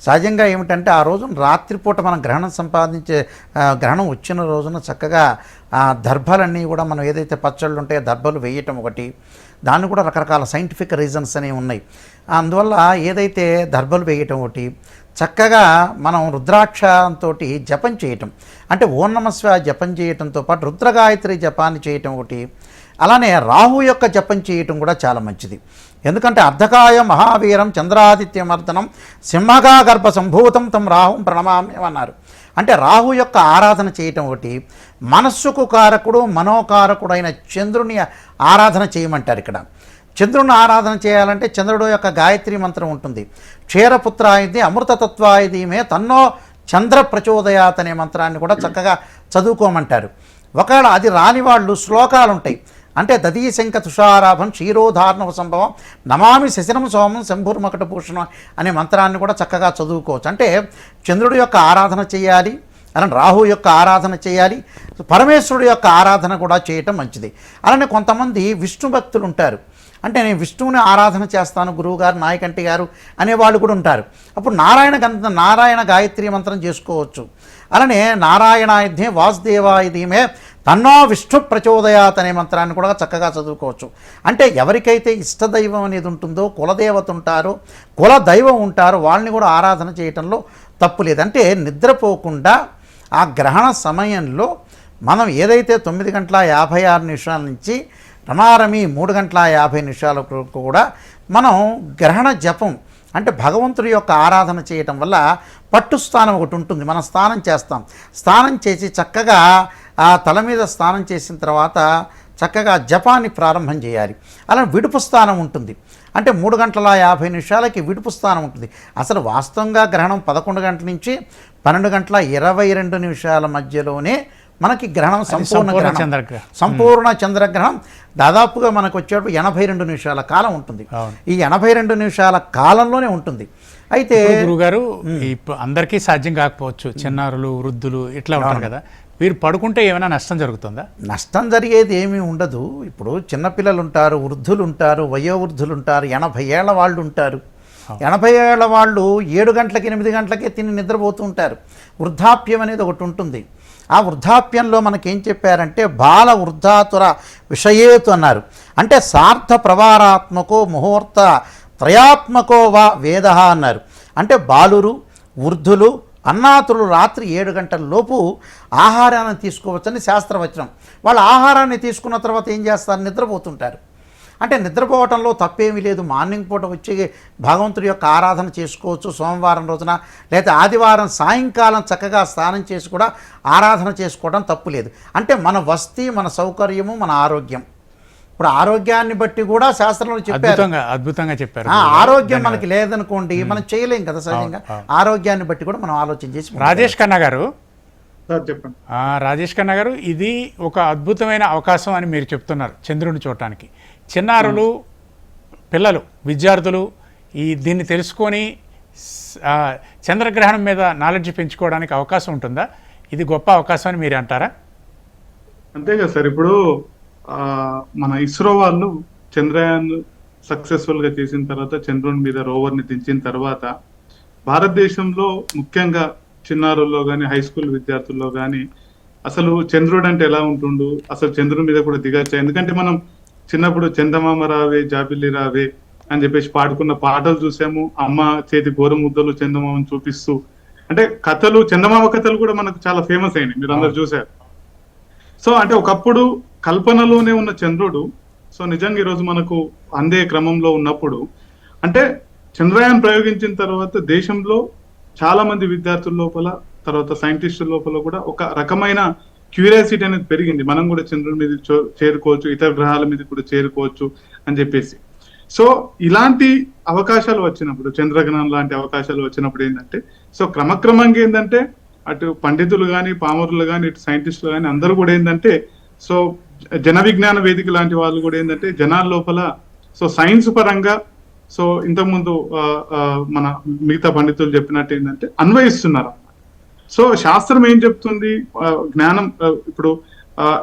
సహజంగా ఏమిటంటే ఆ రోజున రాత్రిపూట మనం గ్రహణం గ్రహణం వచ్చిన రోజున చక్కగా ఆ దర్భలన్నీ కూడా మనం ఏదైతే పచ్చళ్ళు ఉంటాయో దర్భలు వేయటం ఒకటి, దాన్ని కూడా రకరకాల సైంటిఫిక్ రీజన్స్ అనేవి ఉన్నాయి. అందువల్ల ఏదైతే దర్భలు వేయటం ఒకటి, చక్కగా మనం రుద్రాక్షంతో జపం చేయటం, అంటే ఓం నమః శివాయ జపం చేయటంతో పాటు రుద్రగాయత్రి జపాన్ని చేయటం ఒకటి, అలానే రాహు యొక్క జపం చేయటం కూడా చాలా మంచిది. ఎందుకంటే అర్ధకాయ మహావీరం చంద్రాదిత్యమర్దనం సింహగా గర్భ సంభూతం తం రాహుం ప్రణమామ్యం అన్నారు. అంటే రాహు యొక్క ఆరాధన చేయటం ఒకటి, మనస్సుకు కారకుడు మనోకారకుడైన చంద్రుని ఆరాధన చేయమంటారు. ఇక్కడ చంద్రుని ఆరాధన చేయాలంటే చంద్రుడు యొక్క గాయత్రి మంత్రం ఉంటుంది. క్షీరపుత్రాయిది అమృతతత్వాయిదీమే తన్నో చంద్ర ప్రచోదయాత్ అనే మంత్రాన్ని కూడా చక్కగా చదువుకోమంటారు. ఒకవేళ అది రాని వాళ్ళు శ్లోకాలు ఉంటాయి. అంటే దదీశంక తుషారాభం క్షీరోధారణవ సంభవం నమామి శశిరం సోమం శంభుర్మకటభూషణం అనే మంత్రాన్ని కూడా చక్కగా చదువుకోవచ్చు. అంటే చంద్రుడి యొక్క ఆరాధన చేయాలి, అలానే రాహు యొక్క ఆరాధన చేయాలి, పరమేశ్వరుడు యొక్క ఆరాధన కూడా చేయటం మంచిది. అలానే కొంతమంది విష్ణు భక్తులు ఉంటారు. అంటే నేను విష్ణువుని ఆరాధన చేస్తాను గురువుగారు నాయకంటి గారు అనేవాళ్ళు కూడా ఉంటారు. అప్పుడు నారాయణ గాయత్రి మంత్రం చేసుకోవచ్చు. అలానే నారాయణాయుధే వాసుదేవాయుధీమే తన్నో విష్ణు ప్రచోదయాత్ అనే మంత్రాన్ని కూడా చక్కగా చదువుకోవచ్చు. అంటే ఎవరికైతే ఇష్టదైవం అనేది ఉంటుందో, కులదేవత ఉంటారో, కుల దైవం ఉంటారో వాళ్ళని కూడా ఆరాధన చేయటంలో తప్పు లేదు. అంటే నిద్రపోకుండా ఆ గ్రహణ సమయంలో మనం ఏదైతే 9:56 నుంచి రమారమి 3:50 వరకు కూడా మనం గ్రహణ జపం అంటే భగవంతుడి యొక్క ఆరాధన చేయటం వల్ల పట్టు స్థానం ఒకటి ఉంటుంది. మనం స్నానం చేస్తాం, స్నానం చేసి చక్కగా ఆ తల మీద స్నానం చేసిన తర్వాత చక్కగా జపాన్ని ప్రారంభం చేయాలి. అలా విడుపు స్థానం ఉంటుంది. అంటే 3:50 విడుపు స్థానం ఉంటుంది. అసలు వాస్తవంగా గ్రహణం 11 గంటల నుంచి 12:22 మధ్యలోనే మనకి గ్రహణం సంపూర్ణ చంద్రగ్రహణం దాదాపుగా మనకు వచ్చేటప్పుడు 82 నిమిషాల కాలం ఉంటుంది. ఈ 82 నిమిషాల కాలంలోనే ఉంటుంది. అయితే గురుగారు అందరికీ సాధ్యం కాకపోవచ్చు, చిన్నారులు వృద్ధులు ఇట్లా ఉంటారు కదా, వీరు పడుకుంటే ఏమైనా నష్టం జరుగుతుందా? నష్టం జరిగేది ఏమీ ఉండదు. ఇప్పుడు చిన్నపిల్లలు ఉంటారు, వృద్ధులు ఉంటారు, వయోవృద్ధులు ఉంటారు, 80 ఏళ్ల వాళ్ళు ఉంటారు. 80 ఏళ్ల వాళ్ళు 7 గంటలకి 8 గంటలకే తిని నిద్రపోతూ ఉంటారు. వృద్ధాప్యం అనేది ఒకటి ఉంటుంది. ఆ వృద్ధాప్యంలో మనకేం చెప్పారంటే బాల వృద్ధాతుర విషయేతు అన్నారు. అంటే సార్థ ప్రవారాత్మకో ముహూర్త త్రయాత్మకో వా వేద అన్నారు. అంటే బాలురు వృద్ధులు అన్నాతులు రాత్రి 7 గంటల లోపు ఆహారాన్ని తీసుకోవచ్చని శాస్త్రవచనం. వాళ్ళు ఆహారాన్ని తీసుకున్న తర్వాత ఏం చేస్తారు? నిద్రపోతుంటారు. అంటే నిద్రపోవటంలో తప్పేమీ లేదు. మార్నింగ్ పూట వచ్చి భగవంతుడి యొక్క ఆరాధన చేసుకోవచ్చు. సోమవారం రోజున లేదా ఆదివారం సాయంకాలం చక్కగా స్నానం చేసి కూడా ఆరాధన చేసుకోవడం తప్పు లేదు. అంటే మన వస్తీ, మన సౌకర్యము, మన ఆరోగ్యం. ఇప్పుడు ఆరోగ్యాన్ని బట్టి కూడా శాస్త్రంలో చెప్పారు. అద్భుతంగా చెప్పారు. ఆరోగ్యం మనకి లేదనుకోండి మనం చేయలేం కదా సహజంగా. ఆరోగ్యాన్ని బట్టి కూడా మనం ఆలోచన చేసి. రాజేష్ ఖన్నా గారు చెప్పండి. రాజేష్ ఖన్నా గారు, ఇది ఒక అద్భుతమైన అవకాశం అని మీరు చెప్తున్నారు చంద్రుడిని చూడటానికి. చిన్నారులు, పిల్లలు, విద్యార్థులు దీన్ని తెలుసుకొని చంద్రగ్రహణం మీద నాలెడ్జ్ పెంచుకోవడానికి అవకాశం ఉంటుందా? ఇది గొప్ప అవకాశం అని మీరు అంటారా? అంతే కదా సార్. ఇప్పుడు మన ఇస్రో వాళ్ళు చంద్రయాన్ సక్సెస్ఫుల్ గా చేసిన తర్వాత, చంద్రుని మీద రోవర్ ని దించిన తర్వాత భారతదేశంలో ముఖ్యంగా చిన్నారుల్లో కానీ హై స్కూల్ విద్యార్థుల్లో కానీ అసలు చంద్రుడు అంటే ఎలా ఉంటుండు, అసలు చంద్రుని మీద కూడా దిగచ్చా. ఎందుకంటే మనం చిన్నప్పుడు చందమామ రావే జాబిల్లి రావే అని చెప్పేసి పాడుకున్న పాటలు చూసాము. అమ్మ చేతి గోరుముద్దలు చందమామను చూపిస్తూ, అంటే కథలు, చందమామ కథలు కూడా మనకు చాలా ఫేమస్ అయినాయి, మీరు అందరు చూసారు. సో అంటే ఒకప్పుడు కల్పనలోనే ఉన్న చంద్రుడు సో నిజంగా ఈరోజు మనకు అందే క్రమంలో ఉన్నప్పుడు, అంటే చంద్రయాన్ ప్రయోగించిన తర్వాత దేశంలో చాలా మంది విద్యార్థుల లోపల, తర్వాత సైంటిస్టుల లోపల కూడా ఒక రకమైన క్యూరియాసిటీ అనేది పెరిగింది. మనం కూడా చంద్రుడి మీద చేరుకోవచ్చు, ఇతర గ్రహాల మీద కూడా చేరుకోవచ్చు అని చెప్పేసి. సో ఇలాంటి అవకాశాలు వచ్చినప్పుడు, చంద్రగ్రహణం లాంటి అవకాశాలు వచ్చినప్పుడు ఏంటంటే, సో క్రమక్రమంగా ఏంటంటే అటు పండితులు కానీ, పామరులు కానీ, ఇటు సైంటిస్టులు కానీ అందరూ కూడా ఏంటంటే, సో జన విజ్ఞాన వేదిక లాంటి వాళ్ళు కూడా ఏంటంటే జనాల లోపల సో సైన్స్ పరంగా సో ఇంతకుముందు మన మిగతా పండితులు చెప్పినట్టు ఏంటంటే అన్వయిస్తున్నారు. సో శాస్త్రం ఏం చెప్తుంది, జ్ఞానం ఇప్పుడు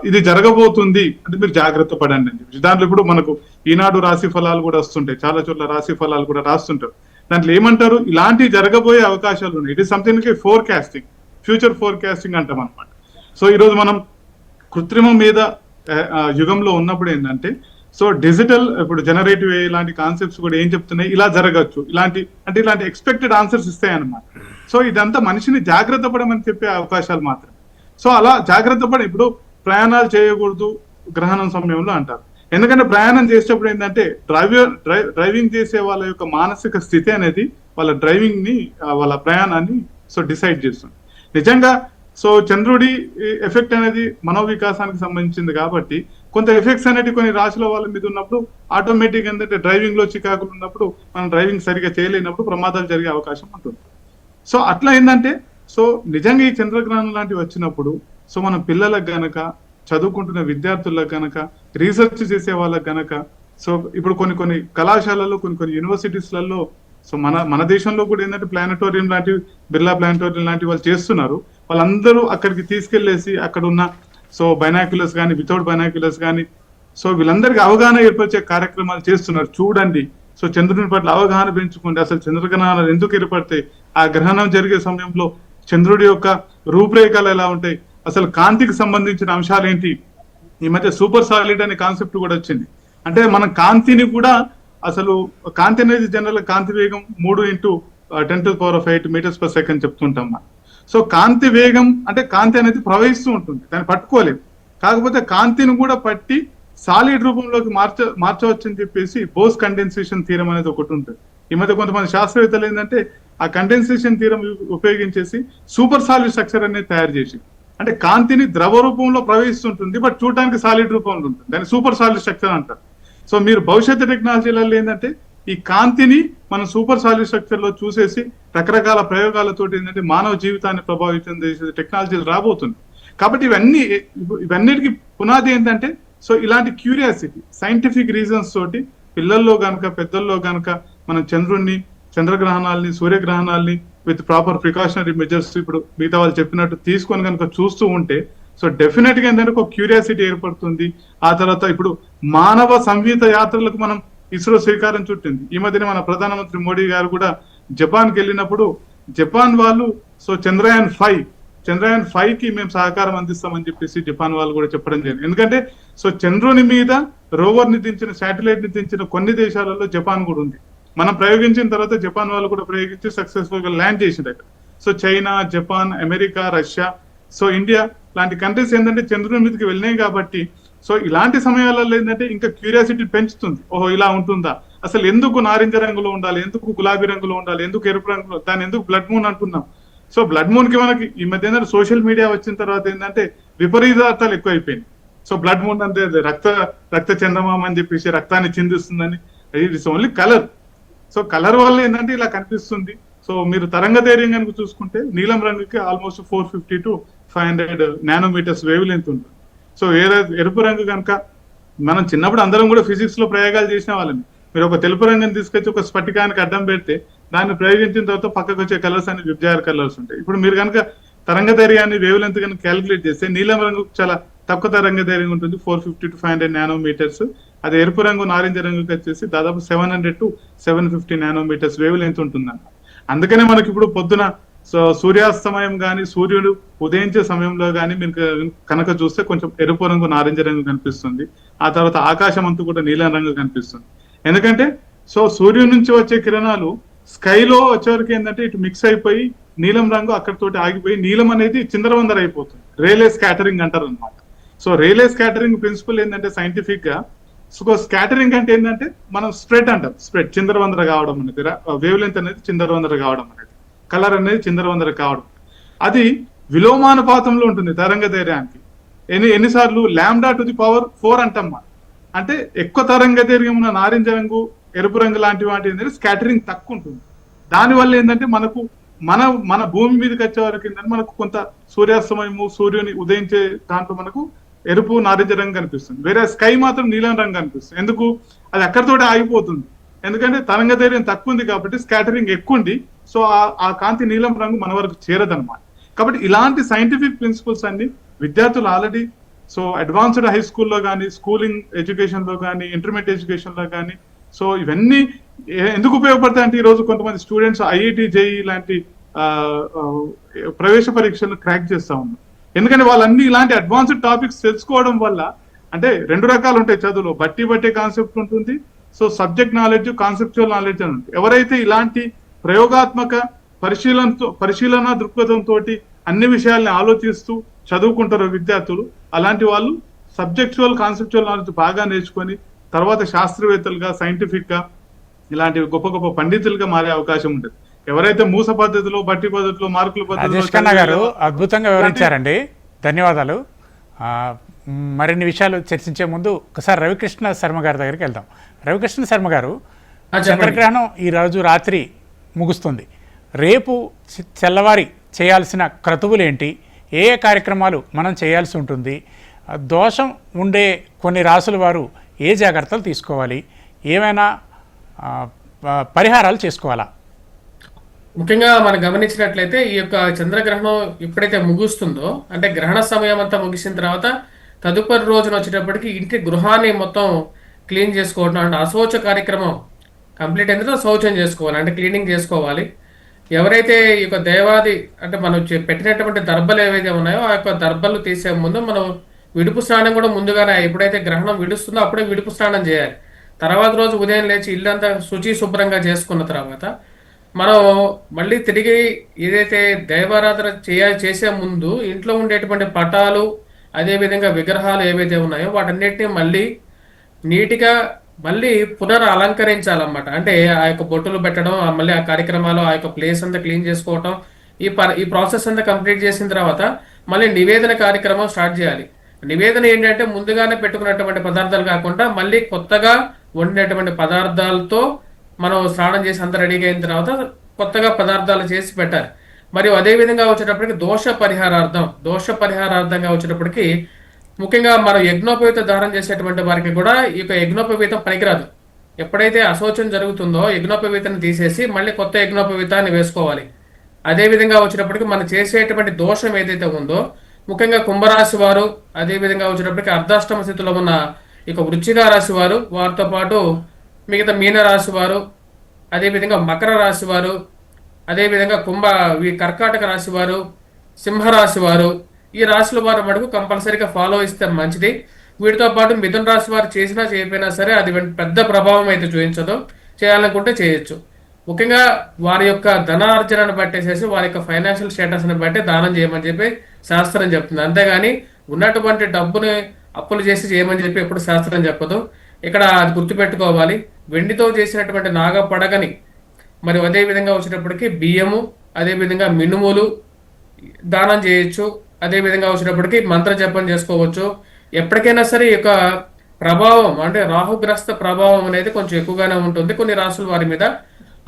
ఇది జరగబోతుంది అంటే మీరు జాగ్రత్త పడండి అని చెప్పి. దాంట్లో ఇప్పుడు మనకు ఈనాడు రాశి ఫలాలు కూడా వస్తుంటాయి, చాలా చోట్ల రాశి ఫలాలు కూడా రాస్తుంటారు. దాంట్లో ఏమంటారు, ఇలాంటివి జరగబోయే అవకాశాలు ఉన్నాయి. It is something forecasting, future forecasting అంటాం అనమాట. సో ఈరోజు మనం కృత్రిమం మీద యుగంలో ఉన్నప్పుడు ఏంటంటే, సో డిజిటల్ ఇప్పుడు జనరేటివ్ ఇలాంటి కాన్సెప్ట్స్ కూడా ఏం చెప్తున్నాయి, ఇలా జరగచ్చు, ఇలాంటి ఎక్స్పెక్టెడ్ ఆన్సర్స్ ఇస్తాయి అనమాట. సో ఇదంతా మనిషిని జాగ్రత్త పడమని చెప్పే అవకాశాలు మాత్రం. సో అలా జాగ్రత్త పడి ఇప్పుడు ప్రయాణాలు చేయకూడదు గ్రహణం సమయంలో అంటారు. ఎందుకంటే ప్రయాణం చేసేటప్పుడు ఏంటంటే డ్రైవింగ్ చేసే వాళ్ళ యొక్క మానసిక స్థితి అనేది వాళ్ళ డ్రైవింగ్ ని, వాళ్ళ ప్రయాణాన్ని సో డిసైడ్ చేస్తుంది. నిజంగా సో చంద్రుడి ఎఫెక్ట్ అనేది మనోవికాసానికి సంబంధించింది కాబట్టి కొంత ఎఫెక్ట్స్ అనేవి కొన్ని రాశుల వాళ్ళ మీద ఉన్నప్పుడు ఆటోమేటిక్ ఏంటంటే డ్రైవింగ్ లో చికాకులు ఉన్నప్పుడు మనం డ్రైవింగ్ సరిగా చేయలేనప్పుడు ప్రమాదాలు జరిగే అవకాశం ఉంటుంది. సో అట్లా ఏంటంటే సో నిజంగా ఈ చంద్రగ్రహణం లాంటివి వచ్చినప్పుడు సో మన పిల్లలకు గనక, చదువుకుంటున్న విద్యార్థులకు గనక, రీసెర్చ్ చేసే వాళ్ళకి గనక, సో ఇప్పుడు కొన్ని కళాశాలల్లో కొన్ని యూనివర్సిటీస్లలో సో మన దేశంలో కూడా ఏంటంటే ప్లానటోరియం లాంటివి, బిర్లా ప్లానటోరియం లాంటివి వాళ్ళు చేస్తున్నారు. వాళ్ళందరూ అక్కడికి తీసుకెళ్లేసి అక్కడ ఉన్న సో బైనాక్యులర్స్ కానీ, వితౌట్ బైనాక్యులర్స్ కానీ, సో వీళ్ళందరికీ అవగాహన ఏర్పరిచే కార్యక్రమాలు చేస్తున్నారు. చూడండి, సో చంద్రుని పట్ల అవగాహన పెంచుకోండి, అసలు చంద్రగ్రహణాలు ఎందుకు ఏర్పడతాయి, ఆ గ్రహణం జరిగే సమయంలో చంద్రుడి యొక్క రూపురేఖలు ఎలా ఉంటాయి, అసలు కాంతికి సంబంధించిన అంశాలు ఏంటి. ఈ మధ్య సూపర్ సాలిడ్ అనే కాన్సెప్ట్ కూడా వచ్చింది. అంటే మనం కాంతిని కూడా, అసలు కాంతి అనేది జనరల్ కాంతి వేగం 3 × 10⁸ మీటర్స్ పర్ సెకండ్ చెప్తుంటాం మనం. సో కాంతి వేగం అంటే కాంతి అనేది ప్రవహిస్తూ ఉంటుంది, దాన్ని పట్టుకోలేదు. కాకపోతే కాంతిని కూడా పట్టి సాలిడ్ రూపంలోకి మార్చవచ్చు అని చెప్పేసి బోస్ కండెన్సేషన్ థీరం అనేది ఒకటి ఉంటుంది. ఈ మధ్య కొంతమంది శాస్త్రవేత్తలు ఏంటంటే ఆ కండెన్సేషన్ థీరం ఉపయోగించేసి సూపర్ సాలిడ్ స్ట్రక్చర్ అనేది తయారు చేసి, అంటే కాంతిని ద్రవ రూపంలో ప్రవహిస్తుంటుంది బట్ చూడడానికి సాలిడ్ రూపంలో ఉంటుంది, దాన్ని సూపర్ సాలిడ్ స్ట్రక్చర్ అంటారు. సో మీరు భవిష్యత్తు టెక్నాలజీలలో ఏంటంటే ఈ కాంతిని మనం సూపర్ సాలిడ్ స్ట్రక్చర్ లో చూసేసి రకరకాల ప్రయోగాలతో ఏంటంటే మానవ జీవితాన్ని ప్రభావితం చేసే టెక్నాలజీలు రాబోతుంది. కాబట్టి ఇవన్నిటికీ పునాది ఏంటంటే సో ఇలాంటి క్యూరియాసిటీ, సైంటిఫిక్ రీజన్స్ తోటి పిల్లల్లో గనక, పెద్దల్లో గనక మనం చంద్రుణ్ణి, చంద్రగ్రహణాలని, సూర్యగ్రహణాలని విత్ ప్రాపర్ ప్రికాషనరీ మెజర్స్ ఇప్పుడు మిగతా వాళ్ళు చెప్పినట్టు తీసుకొని కనుక చూస్తూ ఉంటే సో డెఫినెట్ గా ఏంటంటే ఒక క్యూరియాసిటీ ఏర్పడుతుంది. ఆ తర్వాత ఇప్పుడు మానవ సంగీత యాత్రలకు మనం ఇస్రో శ్రీకారం చుట్టింది. ఈ మధ్యనే మన ప్రధానమంత్రి మోడీ గారు కూడా జపాన్కి వెళ్ళినప్పుడు జపాన్ వాళ్ళు సో చంద్రయాన్ 5కి మేము సహకారం అందిస్తామని చెప్పేసి జపాన్ వాళ్ళు కూడా చెప్పడం జరిగింది. ఎందుకంటే సో చంద్రుని మీద రోవర్ ని దించిన, శాటిలైట్ ని దించిన కొన్ని దేశాలలో జపాన్ కూడా ఉంది. మనం ప్రయోగించిన తర్వాత జపాన్ వాళ్ళు కూడా ప్రయోగించి సక్సెస్ఫుల్ గా ల్యాండ్ చేసింది అక్కడ. So China, Japan, America, Russia, so India లాంటి కంట్రీస్ ఏంటంటే చంద్రుని మీదకి వెళ్ళినాయి కాబట్టి సో ఇలాంటి సమయాలలో ఏంటంటే ఇంకా క్యూరియాసిటీ పెంచుతుంది. ఓహో ఇలా ఉంటుందా, అసలు ఎందుకు నారింజ రంగులో ఉండాలి, ఎందుకు గులాబీ రంగులో ఉండాలి, ఎందుకు ఎరుపు రంగులో, దాన్ని ఎందుకు బ్లడ్ మూన్ అంటున్నాం. సో బ్లడ్ మూన్ కి మనకి ఈ మధ్య ఏంటంటే సోషల్ మీడియా వచ్చిన తర్వాత ఏంటంటే విపరీతార్థాలు ఎక్కువైపోయింది. సో బ్లడ్ మూన్ అంటే రక్త చందమామ అని చెప్పేసి రక్తాన్ని చిందిస్తుందని, it's only colour. So colour వల్ల ఏంటంటే ఇలా కనిపిస్తుంది. సో మీరు తరంగధైర్యం కనుక చూసుకుంటే నీలం రంగుకి almost 450 to 500 nanometres wavelength ఉంటుంది. సో ఎరుపు రంగు కనుక మనం చిన్నప్పుడు అందరం కూడా ఫిజిక్స్ లో ప్రయోగాలు చేసిన వాళ్ళని, మీరు ఒక తెలుపు రంగుని తీసుకొచ్చి ఒక స్ఫటికానికి అడ్డం పెడితే దాన్ని ప్రయోగించిన తర్వాత పక్కకు వచ్చే కలర్స్ అన్ని విబ్జార్ కలర్స్ ఉంటాయి. ఇప్పుడు మీరు కనుక తరంగధైర్యాన్ని వేవ్ లెంత్ కనుక క్యాలిక్యులేట్ చేస్తే నీలం రంగు చాలా తక్కువ తరంగధైర్యం ఉంటుంది, 450 to 500 నానోమీటర్స్. అది ఎరుపు రంగు, నారింజ రంగుకి వచ్చేసి దాదాపు 700 to 750 నానోమీటర్స్ వేవ్ లెంత్ ఉంటుందన్న. అందుకనే మనకి ఇప్పుడు పొద్దున సో సూర్యాస్తమయం కానీ, సూర్యుడు ఉదయించే సమయంలో కానీ మీరు కనుక చూస్తే కొంచెం ఎరుపు రంగు, నారింజ రంగు కనిపిస్తుంది. ఆ తర్వాత ఆకాశం అంతా కూడా నీలం రంగు కనిపిస్తుంది. ఎందుకంటే సో సూర్యుడి నుంచి వచ్చే కిరణాలు స్కైలో వచ్చేవరకు ఏంటంటే ఇటు మిక్స్ అయిపోయి నీలం రంగు అక్కడితోటి ఆగిపోయి నీలం అనేది చిందరవందర అయిపోతుంది. రేలే స్కాటరింగ్ అంటారు అనమాట. సో రేలే స్కాటరింగ్ ప్రిన్సిపల్ ఏంటంటే సైంటిఫిక్ గా సో స్కాటరింగ్ అంటే ఏంటంటే మనం స్ప్రెడ్ అంటాం, స్ప్రెడ్ చిందరవందర కావడం అనేది, వేవ్ లెంత్ అనేది చిందరవందర కావడం అనేది, కలర్ అనేది చిందరవందర కావడం. అది విలోమానుపాతంలో ఉంటుంది తరంగధైర్యానికి. ఎన్నిసార్లు λ⁴ అంటాం మనం. అంటే ఎక్కువ తరంగధైర్యం ఉన్న నారింజ రంగు, ఎరుపు రంగు లాంటి వాటి ఏంటంటే స్కాటరింగ్ తక్కువ ఉంటుంది. దానివల్ల ఏంటంటే మనకు మన భూమి మీదకి వచ్చే వరకు ఏంటంటే మనకు కొంత సూర్యాస్తమయము, సూర్యుని ఉదయించే దాంట్లో మనకు ఎరుపు, నారింజ రంగు కనిపిస్తుంది. వేరే స్కై మాత్రం నీలం రంగు కనిపిస్తుంది. ఎందుకు? అది అక్కడితోటే ఆగిపోతుంది. ఎందుకంటే తరంగధైర్యం తక్కువ ఉంది కాబట్టి స్కాటరింగ్ ఎక్కువ ఉంది. సో ఆ కాంతి నీలం రంగు మన వరకు చేరదనమాట. కాబట్టి ఇలాంటి సైంటిఫిక్ ప్రిన్సిపల్స్ అన్ని విద్యార్థులు ఆల్రెడీ సో అడ్వాన్స్డ్ హై స్కూల్లో కానీ, స్కూలింగ్ ఎడ్యుకేషన్ లో కానీ, ఇంటర్మీడియట్ ఎడ్యుకేషన్ లో కానీ సో ఇవన్నీ ఎందుకు ఉపయోగపడతాయి అంటే ఈరోజు కొంతమంది స్టూడెంట్స్ ఐఐటి జేఈ లాంటి ప్రవేశ పరీక్షలు క్రాక్ చేస్తా ఉన్నారు. ఎందుకంటే వాళ్ళన్ని ఇలాంటి అడ్వాన్స్డ్ టాపిక్స్ తెలుసుకోవడం వల్ల, అంటే రెండు రకాలు ఉంటాయి చదువులో, బట్టి కాన్సెప్ట్ ఉంటుంది, so subject knowledge, conceptual knowledge అని ఉంటుంది. ఎవరైతే ఇలాంటి ప్రయోగాత్మక పరిశీలన దృక్పథంతో అన్ని విషయాల్ని ఆలోచిస్తూ చదువుకుంటారో విద్యార్థులు, అలాంటి వాళ్ళు సబ్జెక్చువల్ కాన్సెప్చువల్ నాలెడ్జ్ బాగా నేర్చుకొని తర్వాత శాస్త్రవేత్తలుగా, సైంటిఫిక్ గా, ఇలాంటి గొప్ప గొప్ప పండితులుగా మారే అవకాశం ఉంటుంది. ఎవరైతే మూస పద్ధతిలో, బట్టి పద్ధతిలో, మార్కుల రాజేష్ ఖన్నా గారు అద్భుతంగా వివరించారండి, ధన్యవాదాలు. మరిన్ని విషయాలు చర్చించే ముందు ఒకసారి రవికృష్ణ శర్మ గారి దగ్గరికి వెళ్దాం. రవికృష్ణ శర్మ గారు, చంద్రగ్రహణం ఈ రోజు రాత్రి ముగుస్తుంది. రేపు తెల్లవారి చేయాల్సిన క్రతువులు ఏంటి, ఏ ఏ కార్యక్రమాలు మనం చేయాల్సి ఉంటుంది, దోషం ఉండే కొన్ని రాసుల వారు ఏ జాగ్రత్తలు తీసుకోవాలి, ఏమైనా పరిహారాలు చేసుకోవాలా? ముఖ్యంగా మనం గమనించినట్లయితే ఈ యొక్క చంద్రగ్రహణం ఎప్పుడైతే ముగుస్తుందో, అంటే గ్రహణ సమయం అంతా ముగిసిన తర్వాత తదుపరి రోజున వచ్చేటప్పటికి ఇంటి గృహాన్ని మొత్తం క్లీన్ చేసుకోవడం, అంటే అశౌచ కార్యక్రమం కంప్లీట్ అయిన తర్వాత శౌచం చేసుకోవాలి, అంటే క్లీనింగ్ చేసుకోవాలి. ఎవరైతే ఈ యొక్క దేవాది అంటే మనం పెట్టినటువంటి దర్భలు ఏవైతే ఉన్నాయో ఆ యొక్క దర్భలు తీసే ముందు మనం విడుపు స్నానం కూడా ముందుగానే, ఎప్పుడైతే గ్రహణం విడుస్తుందో అప్పుడే విడుపు స్నానం చేయాలి. తర్వాత రోజు ఉదయం లేచి ఇల్లంతా శుచి శుభ్రంగా చేసుకున్న తర్వాత మనం మళ్ళీ తిరిగి ఏదైతే దైవారాధన చేసే ముందు ఇంట్లో ఉండేటువంటి పటాలు, అదేవిధంగా విగ్రహాలు ఏవైతే ఉన్నాయో వాటన్నిటిని మళ్ళీ నీట్గా మళ్ళీ అలంకరించాలన్నమాట. అంటే ఆ యొక్క బొట్టులు పెట్టడం, మళ్ళీ ఆ కార్యక్రమాలు, ఆ యొక్క ప్లేస్ అంతా క్లీన్ చేసుకోవటం, ఈ ప్రాసెస్ అంతా కంప్లీట్ చేసిన తర్వాత మళ్ళీ నివేదన కార్యక్రమం స్టార్ట్ చేయాలి. నివేదన ఏంటంటే ముందుగానే పెట్టుకున్నటువంటి పదార్థాలు కాకుండా మళ్ళీ కొత్తగా వండినటువంటి పదార్థాలతో మనం స్నానం చేసి అంతా రెడీగా అయిన తర్వాత కొత్తగా పదార్థాలు చేసి పెట్టాలి. మరియు అదే విధంగా వచ్చేటప్పటికి దోష పరిహారార్థంగా వచ్చేటప్పటికి ముఖ్యంగా మనం యజ్ఞోపవీత దానం చేసేటువంటి వారికి కూడా ఈ యొక్క యజ్ఞోపవీతం పనికిరాదు. ఎప్పుడైతే అశౌచం జరుగుతుందో యజ్ఞోపవీతాన్ని తీసేసి మళ్ళీ కొత్త యజ్ఞోపవీతాన్ని వేసుకోవాలి. అదే విధంగా వచ్చేటప్పటికి మనం చేసేటువంటి దోషం ఏదైతే ఉందో, ముఖ్యంగా కుంభరాశి వారు, అదే విధంగా వచ్చేటప్పటికి అర్ధాష్టమ స్థితిలో ఉన్న ఇక వృశ్చిక రాశి వారు, వారితో పాటు మిగతా మీనరాశి వారు, అదేవిధంగా మకర రాశి వారు, అదేవిధంగా కర్కాటక రాశి వారు, సింహరాశి వారు, ఈ రాశుల వారు మటుకు కంపల్సరీగా ఫాలో ఇస్తే మంచిది. వీటితో పాటు మిథున రాశి వారు చేసినా చేయకపోయినా సరే అది పెద్ద ప్రభావం అయితే చూపించదు, చేయాలనుకుంటే చేయొచ్చు. ముఖ్యంగా వారి యొక్క ధనార్జనను బట్టేసేసి వారి యొక్క ఫైనాన్షియల్ స్టేటస్ని బట్టి దానం చేయమని చెప్పి శాస్త్రం చెప్తుంది. అంతేగాని ఉన్నటువంటి డబ్బుని అప్పులు చేసి చేయమని చెప్పి ఎప్పుడు శాస్త్రం చెప్పదు. ఇక్కడ అది గుర్తుపెట్టుకోవాలి. వెండితో చేసినటువంటి నాగ పడగని, మరి అదే విధంగా వచ్చేటప్పటికి బియ్యము, అదేవిధంగా మినుములు దానం చేయొచ్చు. అదే విధంగా వచ్చేటప్పటికి మంత్ర జపం చేసుకోవచ్చు. ఎప్పటికైనా సరే ఈ యొక్క ప్రభావం అంటే రాహుగ్రస్త ప్రభావం అనేది కొంచెం ఎక్కువగానే ఉంటుంది కొన్ని రాసుల వారి మీద.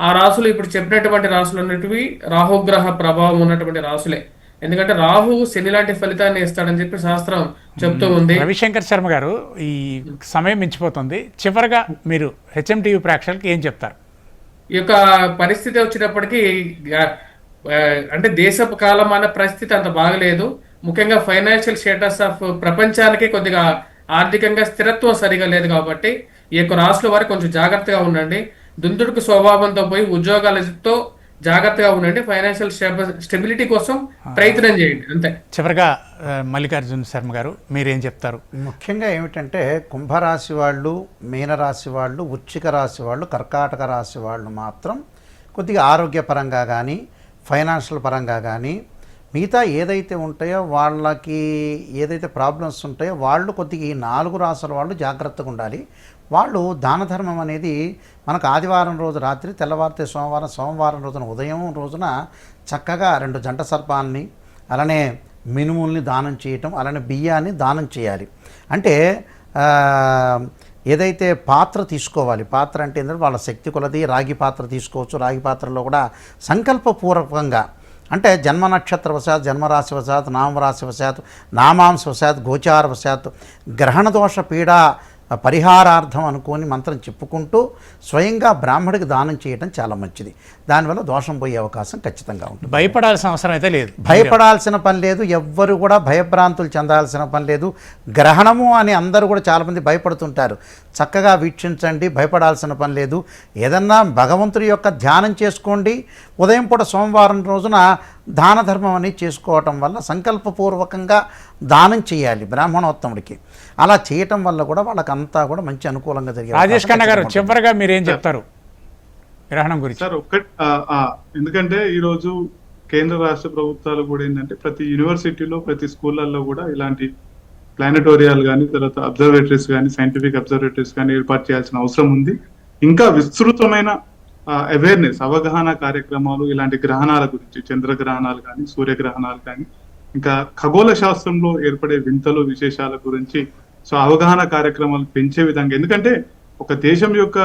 ఆ రాసులు ఇప్పుడు చెప్పినటువంటి రాసులు అన్నటివి రాహుగ్రహ ప్రభావం ఉన్నటువంటి రాసులే. ఎందుకంటే రాహు శని లాంటి ఫలితాన్ని ఇస్తాడని చెప్పి శాస్త్రం చెప్తూ ఉంది. రవిశంకర్ శర్మ గారు, ఈ సమయం మించిపోతుంది. చివరిగా మీరు హెచ్ఎంటీవీ ప్రేక్షకులకు ఏం చెప్తారు? ఈ యొక్క పరిస్థితి వచ్చేటప్పటికి అంటే దేశపు కాలమాన పరిస్థితి అంత బాగలేదు. ముఖ్యంగా ఫైనాన్షియల్ స్టేటస్ ఆఫ్ ప్రపంచానికి కొద్దిగా ఆర్థికంగా స్థిరత్వం సరిగా లేదు. కాబట్టి ఈ యొక్క రాశుల వారికి కొంచెం జాగ్రత్తగా ఉండండి. దుందుడుకు స్వభావంతో పోయి ఉద్యోగాలతో జాగ్రత్తగా ఉండండి. ఫైనాన్షియల్ స్టెబిలిటీ కోసం ప్రయత్నం చేయండి, అంతే. చివరిగా మల్లికార్జున శర్మ గారు మీరేం చెప్తారు? ముఖ్యంగా ఏమిటంటే కుంభరాశి వాళ్ళు, మీనరాశి వాళ్ళు, వృశ్చిక రాశి వాళ్ళు, కర్కాటక రాశి వాళ్ళు మాత్రం కొద్దిగా ఆరోగ్యపరంగా కానీ ఫైనాన్షియల్ పరంగా కానీ మిగతా ఏదైతే ఉంటాయో వాళ్ళకి ఏదైతే ప్రాబ్లమ్స్ ఉంటాయో వాళ్ళు కొద్దిగా ఈ 4 రాసుల వాళ్ళు జాగ్రత్తగా ఉండాలి. వాళ్ళు దాన ధర్మం అనేది మనకు ఆదివారం రోజు రాత్రి, తెల్లవారితే సోమవారం రోజున ఉదయం రోజున చక్కగా 2 జంట సర్పాలని, అలానే మినుముల్ని దానం చేయటం, అలానే బియ్యాన్ని దానం చేయాలి. అంటే ఏదైతే పాత్ర తీసుకోవాలి, పాత్ర అంటే ఏంటంటే వాళ్ళ శక్తి కొలది రాగి పాత్ర తీసుకోవచ్చు. రాగి పాత్రలో కూడా సంకల్పపూర్వకంగా అంటే జన్మ నక్షత్ర వశాత్, జన్మరాశి వశాత్, నామరాశి వశాత్, నామాంశ వశాత్, గోచార వశాత్, గ్రహణ దోష పీడ పరిహారార్థం అనుకొని మంత్రం చెప్పుకుంటూ స్వయంగా బ్రాహ్మడికి దానం చేయడం చాలా మంచిది. దానివల్ల దోషం పోయే అవకాశం ఖచ్చితంగా ఉంటుంది. భయపడాల్సిన అవసరం అయితే లేదు. భయపడాల్సిన పని లేదు, ఎవ్వరు కూడా భయభ్రాంతులు చెందాల్సిన పని లేదు. గ్రహణము అని అందరూ కూడా చాలామంది భయపడుతుంటారు. చక్కగా వీక్షించండి, భయపడాల్సిన పని లేదు. ఏదన్నా భగవంతుడి యొక్క ధ్యానం చేసుకోండి. ఉదయం పూట సోమవారం రోజున దాన ధర్మం అనేది చేసుకోవటం వల్ల సంకల్పపూర్వకంగా దానం చేయాలి బ్రాహ్మణోత్తముడికి. అలా చేయటం వల్ల కూడా వాళ్ళకంతా కూడా మంచి అనుకూలంగా జరిగే రాజేష్ ఖన్నా గారు, చివరిగా మీరేం చెప్తారు గ్రహణం గురించి? సార్ ఎందుకంటే ఈరోజు కేంద్ర రాష్ట్ర ప్రభుత్వాలు కూడా ఏంటంటే ప్రతి యూనివర్సిటీలో ప్రతి స్కూళ్ళల్లో కూడా ఇలాంటి ప్లానటోరియాలు కానీ, తర్వాత అబ్జర్వేటరీస్ కానీ, సైంటిఫిక్ అబ్జర్వేటరీస్ కానీ ఏర్పాటు చేయాల్సిన అవసరం ఉంది. ఇంకా విస్తృతమైన అవేర్నెస్, అవగాహన కార్యక్రమాలు ఇలాంటి గ్రహణాల గురించి, చంద్రగ్రహణాలు కానీ, సూర్యగ్రహణాలు కానీ, ఇంకా ఖగోళ శాస్త్రంలో ఏర్పడే వింతలు విశేషాల గురించి అవగాహన కార్యక్రమాలు పెంచే విధంగా, ఎందుకంటే ఒక దేశం యొక్క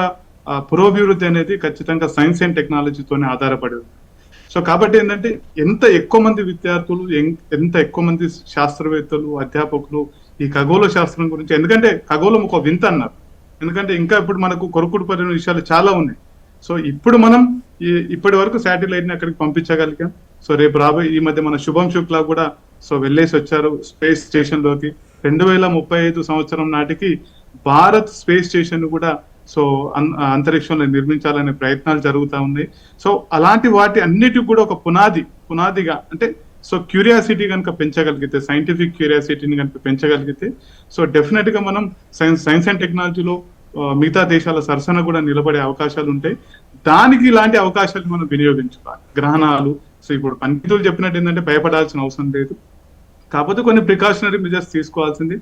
పురోభివృద్ధి అనేది ఖచ్చితంగా సైన్స్ అండ్ టెక్నాలజీతోనే ఆధారపడి ఉంది. కాబట్టి ఏంటంటే ఎంత ఎక్కువ మంది విద్యార్థులు, ఎంత ఎక్కువ మంది శాస్త్రవేత్తలు, అధ్యాపకులు ఈ ఖగోళ శాస్త్రం గురించి, ఎందుకంటే ఖగోళం ఒక వింత అన్నారు, ఎందుకంటే ఇంకా ఇప్పుడు మనకు కొరకుడు పడిన విషయాలు చాలా ఉన్నాయి. ఇప్పుడు మనం ఇప్పటి వరకు శాటిలైట్ ని అక్కడికి పంపించగలిగాం. రేపు రాబోయే ఈ మధ్య మన శుభం శుక్లా కూడా వెళ్ళేసి వచ్చారు స్పేస్ స్టేషన్ లోకి. 2035 సంవత్సరం నాటికి భారత్ స్పేస్ స్టేషన్ కూడా అంతరిక్షంలో నిర్మించాలనే ప్రయత్నాలు జరుగుతూ ఉన్నాయి. అలాంటి వాటి అన్నిటికి కూడా ఒక పునాదిగా అంటే క్యూరియాసిటీ కనుక పెంచగలిగితే, సైంటిఫిక్ క్యూరియాసిటీని కనుక పెంచగలిగితే డెఫినెట్ గా మనం సైన్స్ అండ్ టెక్నాలజీలో మిగతా దేశాల సరసన కూడా నిలబడే అవకాశాలు ఉంటాయి. దానికి ఇలాంటి అవకాశాలు మనం వినియోగించుకోవాలి. గ్రహణాలు ఇప్పుడు పండితులు చెప్పినట్టు ఏంటంటే భయపడాల్సిన అవసరం లేదు, కాకపోతే కొన్ని ప్రికాషనరీ మెజర్స్ తీసుకోవాల్సింది.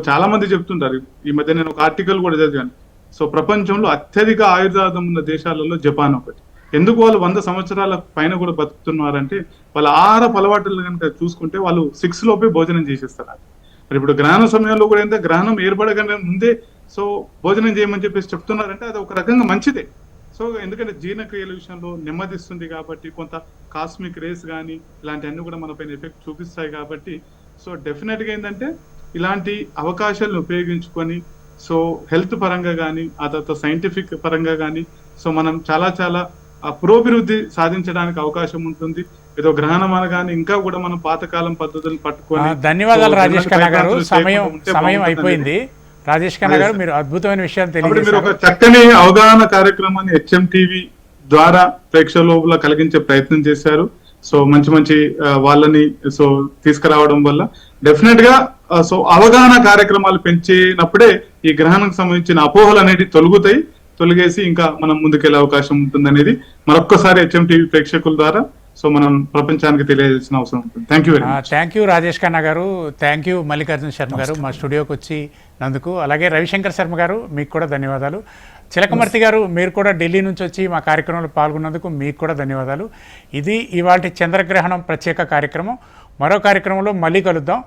చాలా మంది చెప్తుంటారు, ఈ మధ్య నేను ఒక ఆర్టికల్ కూడా చదివాను. ప్రపంచంలో అత్యధిక ఆయుర్దాయం ఉన్న దేశాలలో జపాన్ ఒకటి. ఎందుకు వాళ్ళు 100 సంవత్సరాల పైన కూడా బతుకుతున్నారంటే వాళ్ళ ఆహారపు అలవాట్లు కనుక చూసుకుంటే వాళ్ళు 6 లోపే భోజనం చేసేస్తారు. మరి ఇప్పుడు గ్రహణ సమయంలో కూడా ఎంత గ్రహణం ఏర్పడగానే ముందే భోజనం చేయమని చెప్పేసి చెప్తున్నారంటే అది ఒక రకంగా మంచిదే. ఎందుకంటే జీర్ణక్రియల విషయంలో నెమ్మదిస్తుంది కాబట్టి, కొంత కాస్మిక్ రేస్ కానీ ఇలాంటివన్నీ కూడా మన పైన ఎఫెక్ట్ చూపిస్తాయి కాబట్టి డెఫినెట్ గా ఏంటంటే ఇలాంటి అవకాశాలను ఉపయోగించుకొని హెల్త్ పరంగా కానీ, ఆ తర్వాత సైంటిఫిక్ పరంగా కానీ మనం చాలా పురోభివృద్ధి సాధించడానికి అవకాశం ఉంటుంది. ఏదో గ్రహణం అనగానే ఇంకా కూడా మనం పాతకాలం పద్ధతులను పట్టుకొని. ధన్యవాదాలు రాజేష్ ఖన్నా గారు, సమయం అయిపోయింది. రాజేష్ ఖన్నా గారు, మీరు అద్భుతమైన విషయాలు తెలియజేశారు. మీరు ఒక చక్కని అవగాహన కార్యక్రమాన్ని HMTV ద్వారా ప్రేక్షకుల కలిగించే ప్రయత్నం చేశారు. మంచి వాళ్ళని తీసుకురావడం వల్ల డెఫినెట్ గా అవగాహన కార్యక్రమాలు పెంచినప్పుడే ఈ గ్రహణకు సంబంధించిన అపోహలు అనేవి తొలగేసి ఇంకా మనం ముందుకెళ్లే అవకాశం ఉంటుంది అనేది మరొక్కసారి HMTV ప్రేక్షకుల ద్వారా మనం ప్రపంచానికి తెలియజేసిన అవసరం ఉంటుంది. థ్యాంక్ యూ రాజేష్ ఖన్నా గారు, థ్యాంక్ యూ మల్లికార్జున శర్మ గారు మా స్టూడియోకి వచ్చినందుకు. అలాగే రవిశంకర్ శర్మ గారు, మీకు కూడా ధన్యవాదాలు. చిలకమర్తి గారు, మీరు కూడా ఢిల్లీ నుంచి వచ్చి మా కార్యక్రమంలో పాల్గొన్నందుకు మీకు కూడా ధన్యవాదాలు. ఇది ఇవాల్టి చంద్రగ్రహణం ప్రత్యేక కార్యక్రమం. మరో కార్యక్రమంలో మళ్ళీ కలుద్దాం.